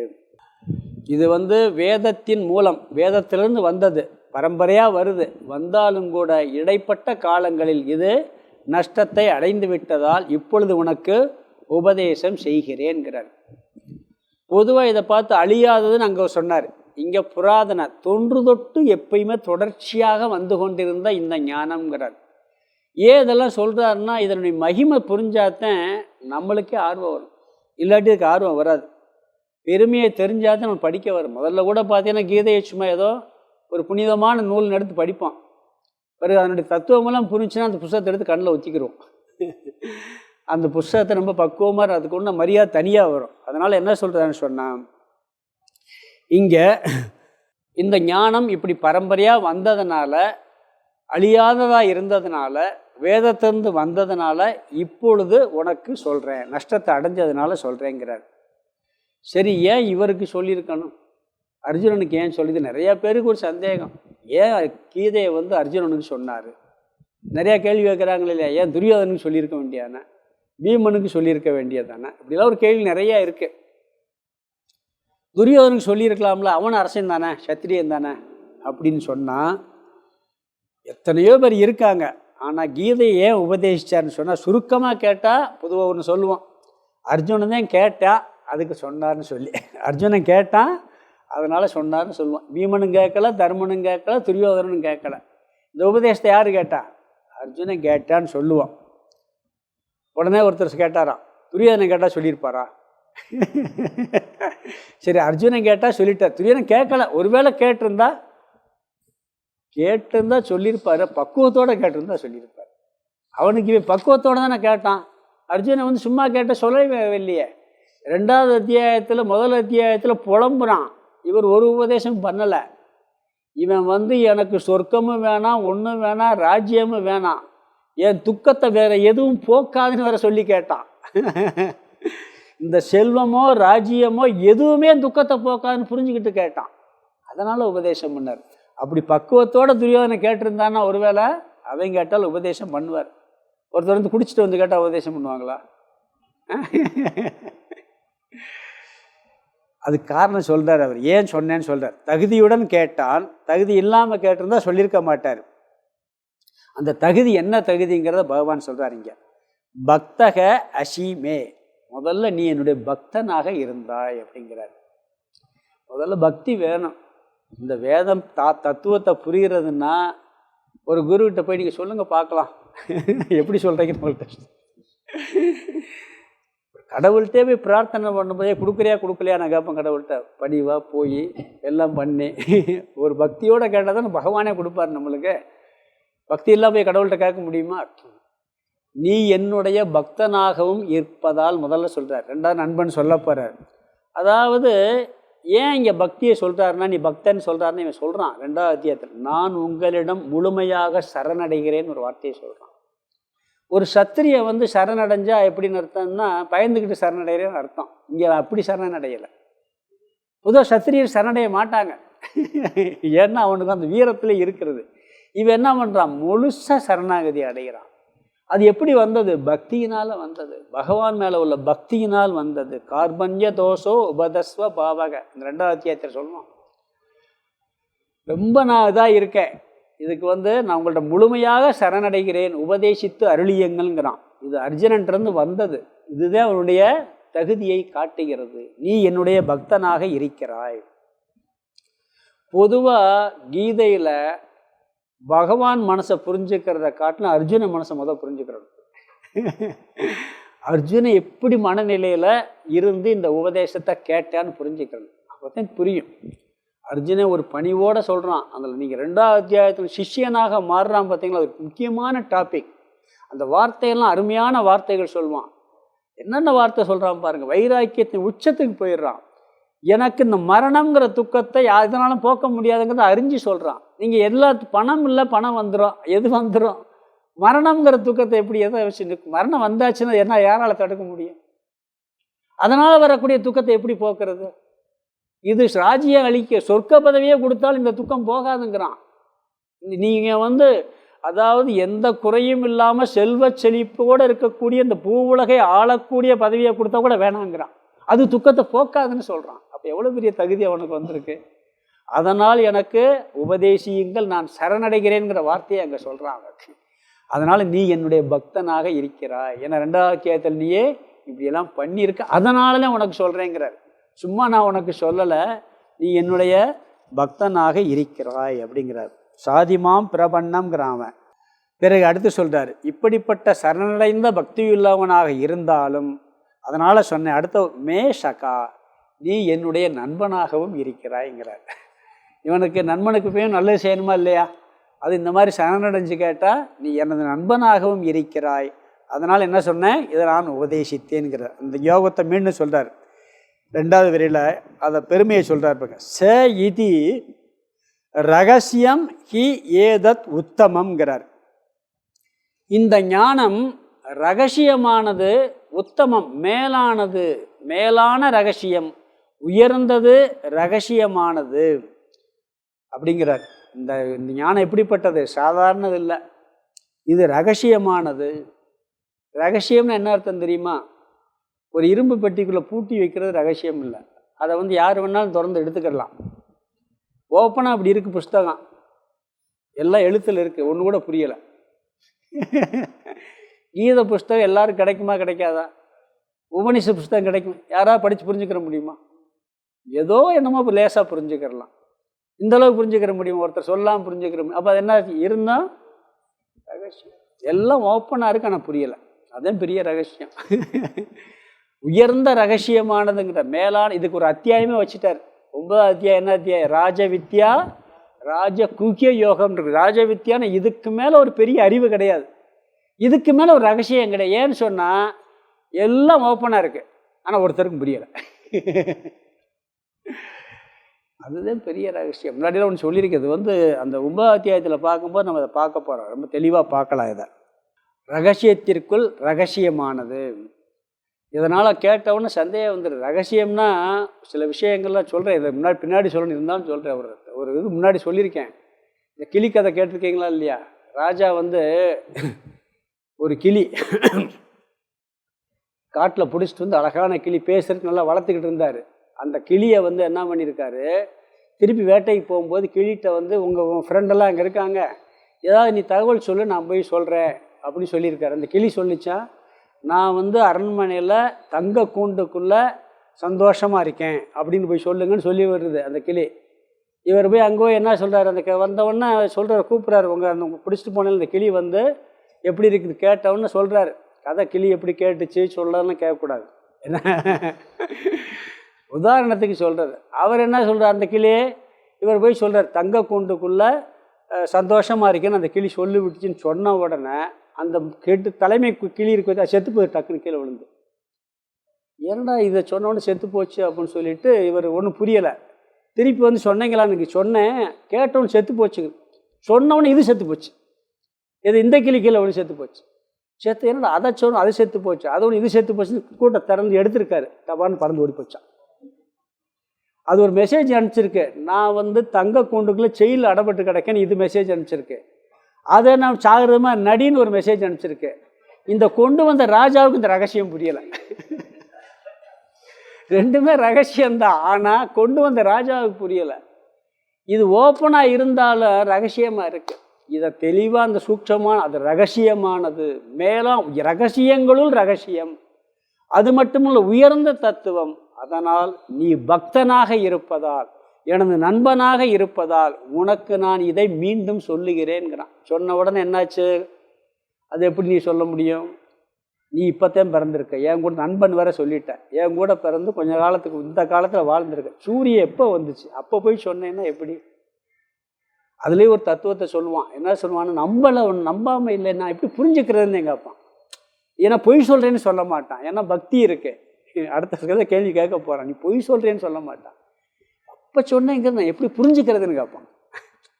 இது வந்து வேதத்தின் மூலம், வேதத்திலிருந்து வந்தது, பரம்பரையாக வருது. வந்தாலும் கூட இடைப்பட்ட காலங்களில் இது நஷ்டத்தை அடைந்து விட்டதால் இப்பொழுது உனக்கு உபதேசம் செய்கிறேன்கிறார். பொதுவாக இதை பார்த்து அழியாததுன்னு அங்கே சொன்னார். இங்கே புராதன, தொன்று தொட்டு எப்பயுமே தொடர்ச்சியாக வந்து கொண்டிருந்த இந்த ஞானம்ங்கிறார். ஏன் இதெல்லாம் சொல்கிறாருன்னா, இதனுடைய மகிமை புரிஞ்சாதான் நம்மளுக்கே ஆர்வம் வரும், இல்லாட்டி இதுக்கு ஆர்வம் வராது. பெருமையை தெரிஞ்சாதான் நம்ம படிக்க வரும். முதல்ல கூட பார்த்தீங்கன்னா கீதையை சும்மா ஏதோ ஒரு புனிதமான நூல் எடுத்து படிப்பான். பிறகு அதனுடைய தத்துவமெல்லாம் புரிஞ்சுன்னா அந்த புஸ்தகத்தை எடுத்து கண்ணில் ஒத்திக்கிறோம். அந்த புஸ்தகத்தை ரொம்ப பக்குவமாக அதுக்கு ஒன்று மரியாதை தனியாக வரும். அதனால் என்ன சொல்கிறான்னு சொன்னால், இங்கே இந்த ஞானம் இப்படி பரம்பரையாக வந்ததுனால, அழியாததாக இருந்ததுனால, வேதத்திலிருந்து வந்ததுனால இப்பொழுது உனக்கு சொல்கிறேன், நஷ்டத்தை அடைஞ்சதுனால சொல்கிறேங்கிறார். சரி, ஏன் இவருக்கு சொல்லியிருக்கணும், அர்ஜுனனுக்கு ஏன் சொல்லிது? நிறையா பேருக்கு ஒரு சந்தேகம், ஏன் கீதையை வந்து அர்ஜுனனுக்கு சொன்னார்? நிறையா கேள்வி கேட்குறாங்களே இல்லையா, ஏன் துரியோதனுக்கு சொல்லியிருக்க வேண்டியதானே, பீமனுக்கு சொல்லியிருக்க வேண்டியதானே, இப்படிலாம் ஒரு கேள்வி நிறையா இருக்குது. துரியோதனுக்கு சொல்லியிருக்கலாம்ல, அவன் அரசன் தானே, சத்திரியன் தானே அப்படின்னு சொன்னால் எத்தனையோ பேர் இருக்காங்க. ஆனால் கீதையை ஏன் உபதேசித்தார்னு சொன்னால், சுருக்கமாக கேட்டால் பொதுவாக ஒன்று சொல்லுவோம், அர்ஜுனன் தான் கேட்டான், அதுக்கு சொன்னார்னு சொல்லி. அர்ஜுனன் கேட்டான், அதனால் சொன்னார்னு சொல்லுவான். பீமனும் கேட்கல, தர்மனும் கேட்கல, துரியோதனனும் கேட்கல. இந்த உபதேசத்தை யார் கேட்டா? அர்ஜுனன் கேட்டான்னு சொல்லுவான். உடனே ஒருத்தர் கேட்டாராம், துரியோதனன் கேட்டால் சொல்லியிருப்பாரா? சரி, அர்ஜுனன் கேட்டால் சொல்லிட்டார். துரியோதனன் கேட்கல. ஒருவேளை கேட்டிருந்தா சொல்லியிருப்பார். பக்குவத்தோடு கேட்டிருந்தா சொல்லியிருப்பார். அவனுக்கு பக்குவத்தோடு தானே கேட்டான். அர்ஜுனன் வந்து சும்மா கேட்ட சொல்லவே இல்லையே. 2வது அத்தியாயத்தில், முதல் அத்தியாயத்தில் புலம்புறான். இவர் ஒரு உபதேசம் பண்ணலை. இவன் வந்து எனக்கு சொர்க்கமும் வேணாம், ஒன்றும் வேணாம், ராஜ்யமும் வேணாம், என் துக்கத்தை வேறு எதுவும் போக்காதுன்னு வேற சொல்லி கேட்டான். இந்த செல்வமோ ராஜ்யமோ எதுவுமே துக்கத்தை போக்காதுன்னு புரிஞ்சுக்கிட்டு கேட்டான். அதனால் உபதேசம் பண்ணார். அப்படி பக்குவத்தோடு துரியோதனை கேட்டிருந்தான்னா ஒருவேளை அவன் கேட்டால் உபதேசம் பண்ணுவார். ஒருத்தர் வந்து குடிச்சிட்டு வந்து கேட்டால் உபதேசம் பண்ணுவாங்களா? அதுக்கு காரணம் சொல்கிறார். அவர் ஏன் சொன்னேன்னு சொல்கிறார். தகுதியுடன் கேட்டான், தகுதி இல்லாமல் கேட்டிருந்தா சொல்லியிருக்க மாட்டார். அந்த தகுதி என்ன தகுதிங்கிறத பகவான் சொல்கிறார் இங்கே. பக்தக அஷிமே, முதல்ல நீ என்னுடைய பக்தனாக இருந்தாய் அப்படிங்கிறார். முதல்ல பக்தி வேணும். இந்த வேதம் தத்துவத்தை புரிகிறதுன்னா ஒரு குருக்கிட்ட போய் நீங்கள் சொல்லுங்கள் பார்க்கலாம், எப்படி சொல்கிறீங்கன்னு. கடவுள்கிட்டே போய் பிரார்த்தனை பண்ணும்போதே கொடுக்கலையா நான் கேட்பேன். கடவுள்கிட்ட பணிவாக போய் எல்லாம் பண்ணி ஒரு பக்தியோடு கேட்டால் தான் பகவானே கொடுப்பார் நம்மளுக்கு. பக்தி இல்லாமல் போய் கடவுள்கிட்ட கேட்க முடியுமா? நீ என்னுடைய பக்தனாகவும் இருப்பதால் முதல்ல சொல்கிறார். 2வது நண்பன் சொல்ல போகிறார். அதாவது ஏன் இங்கே பக்தியை சொல்கிறாருன்னா, நீ பக்தன்னு சொல்கிறாருன்னு இவன் சொல்கிறான் 2வது அத்தியாயத்தில். நான் உங்களிடம் முழுமையாக சரணடைகிறேன்னு ஒரு வார்த்தையை சொல்கிறான். ஒரு சத்திரியை வந்து சரணடைஞ்சா எப்படின்னு அர்த்தம்னா, பயந்துக்கிட்டு சரணடைகிறேன்னு அர்த்தம். இங்கே அப்படி சரணடையலை. பொதுவாக சத்திரியர் சரணடைய மாட்டாங்க. ஏன்னா அவனுக்கு அந்த வீரத்தில் இருக்கிறது. இவன் என்ன பண்ணுறான்? முழுசாக சரணாகதி அடைகிறான். அது எப்படி வந்தது? பக்தியினால் வந்தது. பகவான் மேலே உள்ள பக்தியினால் வந்தது. கார்பண்ய தோஷோ உபதஸ்வ பாவக, இந்த 2வது அத்தியாயத்தில் சொல்லுவான். ரொம்ப நான் இதாக இருக்கேன், இதுக்கு வந்து நான் உங்கள்ட்ட முழுமையாக சரணடைகிறேன், உபதேசித்து அருளியங்கள்ங்கிறான். இது அர்ஜுனன்றிருந்து வந்தது. இதுதான் அவனுடைய தகுதியை காட்டுகிறது. நீ என்னுடைய பக்தனாக இருக்கிறாய். பொதுவாக கீதையில் பகவான் மனசை புரிஞ்சுக்கிறத காட்டிலும் அர்ஜுன மனசை புரிஞ்சுக்கிறது. அர்ஜுனன் எப்படி மனநிலையில் இருந்து இந்த உபதேசத்தை கேட்டான்னு புரிஞ்சுக்கிறது. அப்போ தான் புரியும். அர்ஜுனன் ஒரு பணிவோடு சொல்கிறான். அதில் நீங்கள் 2வது அத்தியாயத்தில் சிஷ்யனாக மாறுறான் பார்த்தீங்களா, அது முக்கியமான டாபிக். அந்த வார்த்தையெல்லாம் அருமையான வார்த்தைகள் சொல்லுவான். என்னென்ன வார்த்தை சொல்கிறான் பாருங்கள். வைராக்கியத்தின் உச்சத்துக்கு போயிடுறான். எனக்கு இந்த மரணம்ங்கிற துக்கத்தை எதனாலும் போக்க முடியாதுங்கிறத அறிஞ்சு சொல்கிறான். நீங்கள் எல்லா பணம் இல்லை, பணம் வந்துடும், எது வந்துடும், மரணம்ங்கிற துக்கத்தை எப்படி எதை வச்சு, மரணம் வந்தாச்சுன்னா என்ன யாரால் தடுக்க முடியும்? அதனால் வரக்கூடிய துக்கத்தை எப்படி போக்குறது? இது ராஜ்யம் அளிக்க சொர்க்க பதவியே கொடுத்தாலும் இந்த துக்கம் போகாதுங்கிறான். நீங்கள் வந்து அதாவது எந்த குறையும் இல்லாமல் செல்வ செழிப்போடு இருக்கக்கூடிய இந்த பூவுலகை ஆளக்கூடிய பதவியை கொடுத்தா கூட வேணாங்கிறான். அது துக்கத்தை போக்காதுன்னு சொல்கிறான். அப்போ எவ்வளோ பெரிய தகுதி அவனுக்கு வந்திருக்கு. அதனால் எனக்கு உபதேசியுங்கள், நான் சரணடைகிறேங்கிற வார்த்தையை அங்கே சொல்கிறான் அவனுக்கு. அதனால் நீ என்னுடைய பக்தனாக இருக்கிறாய். ஏன்னா 2வது அத்தியாயத்தில் நீயே இப்படியெல்லாம் பண்ணியிருக்க, அதனால தான் உனக்கு சொல்கிறேங்கிறார். சும்மா நான் உனக்கு சொல்லலை, நீ என்னுடைய பக்தனாக இருக்கிறாய் அப்படிங்கிறார். சாதிமாம் பிரபன்னம்ங்கிறான் அவன். பிறகு அடுத்து சொல்கிறார், இப்படிப்பட்ட சரணடைந்த பக்தியுள்ளவனாக இருந்தாலும், அதனால் சொன்னேன் அடுத்த மே ஷகா, நீ என்னுடைய நண்பனாகவும் இருக்கிறாய்ங்கிறார். இவனுக்கு நண்பனுக்கு போய் நல்லது செய்யணுமா இல்லையா? அது இந்த மாதிரி சரணடைஞ்சு கேட்டால் நீ எனது நண்பனாகவும் இருக்கிறாய். அதனால் என்ன சொன்னேன்? இதை நான் உபதேசித்தேன்கிறார். இந்த யோகத்தை மீண்டும் சொல்கிறார் 2வது வரியில். அதை பெருமையை சொல்கிறார் பாருங்க. ச இதி ரகசியம் ஹி ஏதத் உத்தமம்ங்கிறார். இந்த ஞானம் ரகசியமானது, உத்தமம் மேலானது, மேலான ரகசியம், உயர்ந்தது, ரகசியமானது அப்படிங்கிறார். இந்த ஞானம் எப்படிப்பட்டது? சாதாரணது இல்லை, இது ரகசியமானது. ரகசியம்னு என்ன அர்த்தம் தெரியுமா? ஒரு இரும்பு பெட்டிக்குள்ளே பூட்டி வைக்கிறது ரகசியம் இல்லை. அதை வந்து யார் வேணாலும் திறந்து எடுத்துக்கிடலாம். ஓப்பனாக அப்படி இருக்குது புஸ்தகம், எல்லாம் எழுத்தில் இருக்குது, ஒன்று கூட புரியலை. கீத புஸ்தகம் எல்லாரும் கிடைக்குமா கிடைக்காதா? உபனிஷத் புஸ்தகம் கிடைக்கும், யாராவது படித்து புரிஞ்சுக்கிற முடியுமா? ஏதோ என்னமோ இப்போ லேசாக புரிஞ்சுக்கிறலாம். இந்தளவுக்கு புரிஞ்சுக்கிற முடியுமா? ஒருத்தர் சொல்லாமல் புரிஞ்சுக்கிற முடியும். அப்போ அது என்ன இருந்தால் ரகசியம். எல்லாம் ஓப்பனாக இருக்கு, ஆனால் புரியலை. அதுதான் பெரிய ரகசியம். உயர்ந்த ரகசியமானதுங்கிற மேலான இதுக்கு ஒரு அத்தியாயமே வச்சுட்டார். 9வது அத்தியாயம் என்ன அத்தியாயம்? ராஜவித்யா ராஜகுக்கிய யோகம் இருக்கு. ராஜவித்யான்னு இதுக்கு மேலே ஒரு பெரிய அறிவு கிடையாது, இதுக்கு மேலே ஒரு ரகசியம் கிடையாது. ஏன்னு சொன்னால் எல்லாம் ஓப்பனாக இருக்குது, ஆனால் ஒருத்தருக்கும் புரியலை. அதுதான் பெரிய ரகசியம். முன்னாடியெல்லாம் ஒன்று சொல்லியிருக்கிறது அந்த 9வது அத்தியாயத்தில் பார்க்கும்போது நம்ம அதை பார்க்க போகிறோம். ரொம்ப தெளிவாக பார்க்கலாம். இதை ரகசியத்திற்குள் ரகசியமானது. இதனால் கேட்டவுடனே சந்தேகம் வந்துடும். ரகசியம்னா சில விஷயங்கள்லாம் சொல்கிறேன், இதை பின்னாடி சொல்லணும், இருந்தாலும் சொல்கிறேன். ஒரு இது முன்னாடி சொல்லியிருக்கேன். இந்த கிளி கதை கேட்டிருக்கீங்களா இல்லையா? ராஜா ஒரு கிளி காட்டில் பிடிச்சிட்டு அழகான கிளி பேசுறதுக்கு நல்லா வளர்த்துக்கிட்டு இருந்தார். அந்த கிளியை என்ன பண்ணியிருக்காரு, திருப்பி வேட்டைக்கு போகும்போது கிளிகிட்ட உங்கள் ஃப்ரெண்டெல்லாம் அங்கே இருக்காங்க, ஏதாவது நீ தகவல் சொல்லு, நான் போய் சொல்கிறேன் அப்படின்னு சொல்லியிருக்காரு. அந்த கிளி சொல்லிச்சான், நான் அரண்மனையில் தங்க கூண்டுக்குள்ளே சந்தோஷமாக இருக்கேன் அப்படின்னு போய் சொல்லுங்கன்னு சொல்லி வருது அந்த கிளி. இவர் போய் அங்கே போய் என்ன சொல்கிறார், அந்த வந்தவொடனே சொல்கிறார், கூப்பிட்றாரு, அந்த பிடிச்சிட்டு போன இந்த கிளி எப்படி இருக்குது கேட்டவுடனே சொல்கிறாரு. கதை கிளி எப்படி கேட்டுச்சு சொல்லலாம் கேட்கக்கூடாது, என்ன உதாரணத்துக்கு சொல்கிறார். அவர் என்ன சொல்கிறார், அந்த கிளியே இவர் போய் சொல்கிறார், தங்க கூண்டுக்குள்ளே சந்தோஷமாக இருக்கேன்னு அந்த கிளி சொல்லி விட்டுச்சின்னு சொன்ன உடனே அந்த கேட்டு தலைமை கிளி இருக்குது, செத்து போய் டக்குன்னு கீழே விழுந்து. ஏன்டா இதை சொன்னோன்னு செத்து போச்சு அப்படின்னு சொல்லிட்டு இவர் ஒன்றும் புரியலை. திருப்பி சொன்னீங்களான்னு சொன்னேன், கேட்டவொன்னு செத்து போச்சு, சொன்னவொன்னே இது செத்து போச்சு. இந்த கிளி கீழே ஒன்று செத்து போச்சு. செத்து என்னடா அதை சொன்னோம், அது செத்து போச்சு, அது ஒன்று இது செத்து போச்சுன்னு கூட்ட திறந்து எடுத்திருக்காரு. டபான்னு பறந்து ஓடி போச்சான். அது ஒரு மெசேஜ் அனுப்பிச்சிருக்கு, நான் தங்க கூண்டுக்குள்ளே செயலில் அடப்பட்டு கிடக்கேன்னு இது மெசேஜ் அனுப்பிச்சிருக்கு. அதை நான் சாகிரதமாக நடின்னு ஒரு மெசேஜ் அனுப்பிச்சிருக்கு. இந்த கொண்டு வந்த ராஜாவுக்கு இந்த ரகசியம் புரியலை. ரெண்டுமே ரகசியம்தான், ஆனால் கொண்டு வந்த ராஜாவுக்கு புரியலை. இது ஓப்பனாக இருந்தாலும் ரகசியமாக இருக்குது. இதை தெளிவாக அந்த சூட்சமான அது ரகசியமானது, மேலும் ரகசியங்களுள் ரகசியம். அது மட்டுமல்ல உயர்ந்த தத்துவம். அதனால் நீ பக்தனாக இருப்பதால், எனது நண்பனாக இருப்பதால் உனக்கு நான் இதை மீண்டும் சொல்லுகிறேன்கிறான். சொன்ன உடனே என்னாச்சு, அது எப்படி நீ சொல்ல முடியும்? நீ இப்போத்தான் பிறந்திருக்க, என் கூட நண்பன் வேற சொல்லிட்டேன், என் கூட பிறந்து கொஞ்ச காலத்துக்கு இந்த காலத்தில் வாழ்ந்திருக்க. சூரியன் எப்போ வந்துச்சு, அப்போ போய் சொன்னேன்னா எப்படி? அதுலேயே ஒரு தத்துவத்தை சொல்லுவான். என்ன சொல்லுவான்னு, நம்பாமல் இல்லை, நான் எப்படி புரிஞ்சுக்கிறதுன்னு கேட்பான். ஏன்னா பொய் சொல்கிறேன்னு சொல்ல மாட்டான், ஏன்னா பக்தி இருக்கு. அடுத்த கேள்வி கேட்க போகிறான், நீ பொய் சொல்கிறேன்னு சொல்ல மாட்டான். அப்போ சொன்னேங்கிறது நான் எப்படி புரிஞ்சுக்கிறதுன்னு கேட்பான்.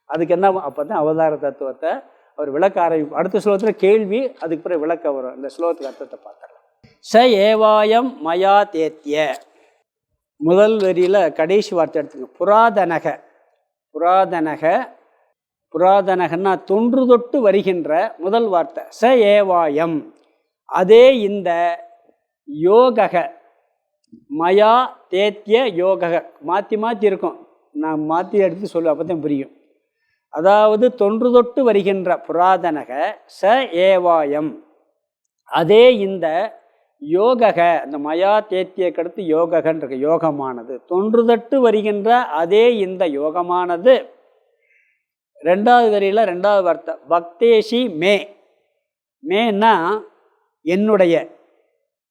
அதுக்கு என்ன, அப்போ தான் அவதார தத்துவத்தை அவர் விளக்க ஆரம்பிப்பார். அடுத்த ஸ்லோகத்தில் கேள்வி, அதுக்கு பிறகு விளக்க வரும். இந்த ஸ்லோகத்துக்கு அர்த்தத்தை பார்த்துடலாம். ச ஏவாயம் மயா தேத்திய, முதல் வரியில் கடைசி வார்த்தை எடுத்துங்க. புராதனக, புராதனகன்னா தொன்று தொட்டு வருகின்ற முதல் வார்த்தை. ச ஏவாயம், அதே இந்த யோகக, மயா தேத்திய யோகக, மாற்றி மாற்றி இருக்கும், நான் மாற்றி எடுத்து சொல்லுவேன், அப்போ தான் புரியும். அதாவது தொன்று தொட்டு வருகின்ற புராதனக ச ஏவாயம், அதே இந்த யோகக, அந்த மயா தேத்தியக்கு அடுத்து யோககன் இருக்கு, யோகமானது. தொன்று தொட்டு வருகின்ற அதே இந்த யோகமானது. ரெண்டாவது வரியில் ரெண்டாவது வார்த்தை பக்தேஷி மே, மேன்னா என்னுடைய,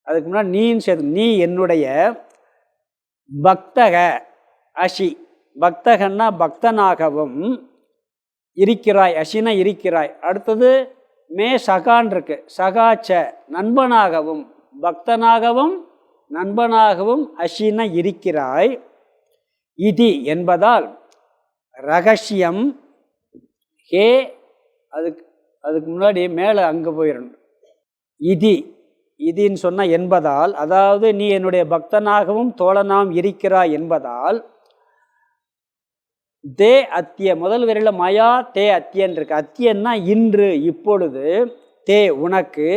அதுக்கு முன்னாடி நீன்னு சேர்த்து, நீ என்னுடைய பக்தக அஷி, பக்தகன்னா பக்தனாகவும் இருக்கிறாய், அஷினா இருக்கிறாய். அடுத்தது மே சகான் இருக்கு, சகாச்ச நண்பனாகவும், பக்தனாகவும் நண்பனாகவும் அஷினா இருக்கிறாய். இதி என்பதால் ரகசியம் ஹே, அதுக்கு முன்னாடி மேலே அங்கே போயிடணும். இதின்னு சொன்னால் என்பதால், அதாவது நீ என்னுடைய பக்தனாகவும் தோழனாகவும் இருக்கிறாய் என்பதால். தே அத்திய, முதல் வரையில் மயா தே அத்தியன் இருக்கு. அத்தியன்னா இன்று, இப்பொழுது. தே உனக்கு,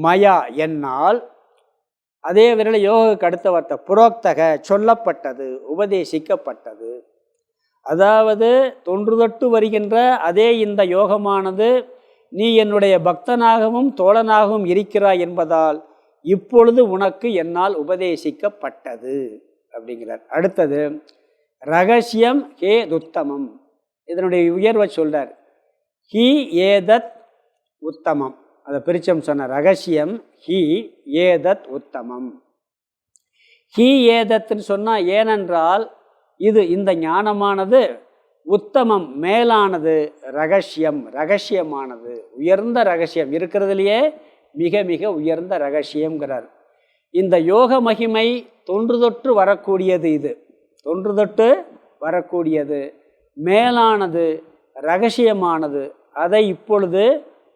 மயா என்னால். அதே வரையில் யோகக்கு அடுத்த வார்த்தை புரோக்தக, சொல்லப்பட்டது, உபதேசிக்கப்பட்டது. அதாவது தொன்று தொட்டு வருகின்ற அதே இந்த யோகமானது நீ என்னுடைய பக்தனாகவும் தோழனாகவும் இருக்கிறாய் என்பதால் இப்பொழுது உனக்கு என்னால் உபதேசிக்கப்பட்டது அப்படிங்கிறார். அடுத்தது ரகசியம் ஹே துத்தமம், இதனுடைய உயர்வை சொல்றார். ஹி ஏதத் உத்தமம், அதை பிரிச்சம் சொன்ன ரகசியம் ஹி ஏதத் உத்தமம். ஹி ஏதத்துன்னு சொன்னால் ஏனென்றால் இந்த ஞானமானது உத்தமம் மேலானது, ரகசியம் ரகசியமானது, உயர்ந்த ரகசியம், இருக்கிறதுலையே மிக மிக உயர்ந்த ரகசியம்ங்கிறார். இந்த யோக மகிமை தொன்று தொட்டு வரக்கூடியது, இது தொன்று தொட்டு வரக்கூடியது, மேலானது, ரகசியமானது. அதை இப்பொழுது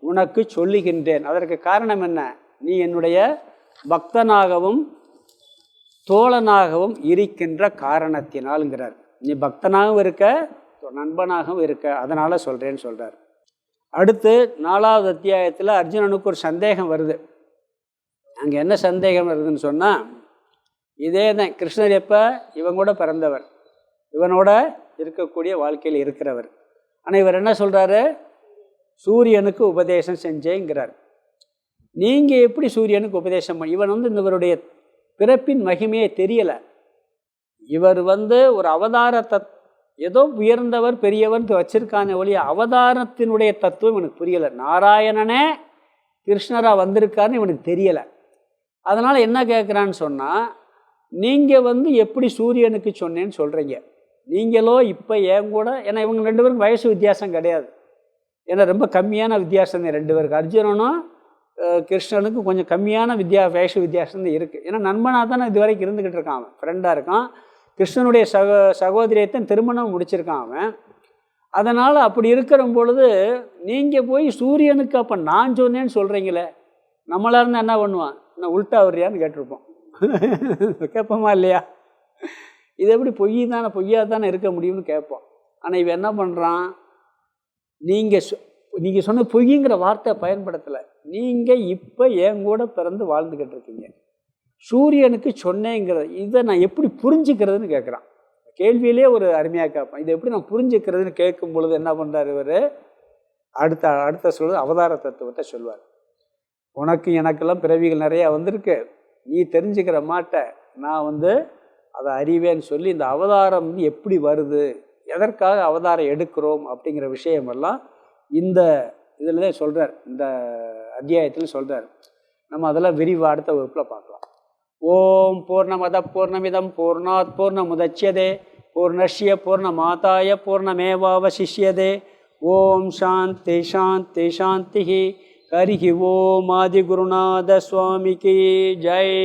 உனக்கு சொல்லுகின்றேன். அதற்கு காரணம் என்ன? நீ என்னுடைய பக்தனாகவும் தோழனாகவும் இருக்கின்ற காரணத்தினால்ங்கிறார். நீ பக்தனாகவும் இருக்க, நண்பனாகவும் இருக்க, அதனால் சொல்கிறேன்னு சொல்கிறார். அடுத்து 4வது அத்தியாயத்தில் அர்ஜுனனுக்கு ஒரு சந்தேகம் வருது. அங்கே என்ன சந்தேகம் வருதுன்னு சொன்னால், இதே தான் கிருஷ்ணர் எப்போ இவன் கூட பிறந்தவர், இவனோட இருக்கக்கூடிய வாழ்க்கையில் இருக்கிறவர். ஆனால் இவர் என்ன சொல்கிறாரு? சூரியனுக்கு உபதேசம் செஞ்சேங்கிறார். நீங்கள் எப்படி சூரியனுக்கு உபதேசம் பண்ண? இவன் இவருடைய பிறப்பின் மகிமையே தெரியலை. இவர் ஒரு அவதாரத்தை ஏதோ உயர்ந்தவர் பெரியவர் வச்சிருக்கானே ஒழிய அவதாரத்தினுடைய தத்துவம் எனக்கு புரியலை. நாராயணனே கிருஷ்ணராக வந்திருக்காருன்னு இவனுக்கு தெரியலை. அதனால் என்ன கேட்குறான்னு சொன்னால், நீங்கள் எப்படி சூரியனுக்கு சொன்னேன்னு சொல்கிறீங்க. நீங்களோ இப்போ ஏன் கூட, ஏன்னா இவங்க 2 பேருக்கும் வயசு வித்தியாசம் கிடையாது, ஏன்னா ரொம்ப கம்மியான வித்தியாசம் தான் 2 பேருக்கு. அர்ஜுனனும் கிருஷ்ணனுக்கும் கொஞ்சம் கம்மியான வயசு வித்தியாசம் தான் இருக்குது. ஏன்னா நண்பனாக தானே இது வரைக்கும் இருந்துக்கிட்டு இருக்கான், அவன் ஃப்ரெண்டாக இருக்கான். கிருஷ்ணனுடைய சகோதரியத்தையும் திருமணம் முடிச்சிருக்கான் அவன். அதனால் அப்படி இருக்கிற பொழுது நீங்கள் போய் சூரியனுக்கு அப்போ நான் சொன்னேன்னு சொல்கிறீங்களே, நம்மளாக இருந்தால் என்ன பண்ணுவான்? நான் உல்ட்டா வர்றியான்னு கேட்டிருப்போம். கேட்போமா இல்லையா? இது எப்படி பொய்யாக தானே இருக்க முடியும்னு கேட்போம். ஆனால் இவன் என்ன பண்ணுறான்? நீங்கள் சொன்ன பொய்ங்கிற வார்த்தை பயன்படுத்தலை. நீங்கள் இப்போ என் கூட பிறந்து வாழ்ந்துக்கிட்டு இருக்கீங்க, சூரியனுக்கு சொன்னேங்கிறது இதை நான் எப்படி புரிஞ்சுக்கிறதுன்னு கேட்குறான். கேள்வியிலே ஒரு அருமையாக கேட்பான். இதை எப்படி நான் புரிஞ்சுக்கிறதுன்னு கேட்கும் பொழுது என்ன பண்ணுறார் இவர்? அடுத்த சொல்வது அவதார தத்துவத்தை சொல்வார். உனக்கு எனக்கெல்லாம் பிறவிகள் நிறையா வந்திருக்கு, நீ தெரிஞ்சுக்கிற மாட்ட, நான் அதை அறிவேன்னு சொல்லி இந்த அவதாரம் எப்படி வருது, எதற்காக அவதாரம் எடுக்கிறோம் அப்படிங்கிற விஷயமெல்லாம் இந்த இதில் தான் சொல்கிறார், இந்த அத்தியாயத்தில் சொல்கிறார். நம்ம அதெல்லாம் விரிவாக அடுத்த வகுப்பில் பார்க்கலாம். ஓம் பூர்ணமத பூர்ணமிதம் பூர்ணாத் பூர்ணமுதச்யதே பூர்ணஸ்ய பூர்ணமாதாய பூர்ணமேவாவசிஷ்யதே. ஓம் சாந்தி சாந்தி சாந்தி. ஹரிஹி ஓம் ஆதிகுருநாத சுவாமிக்கு ஜெய்.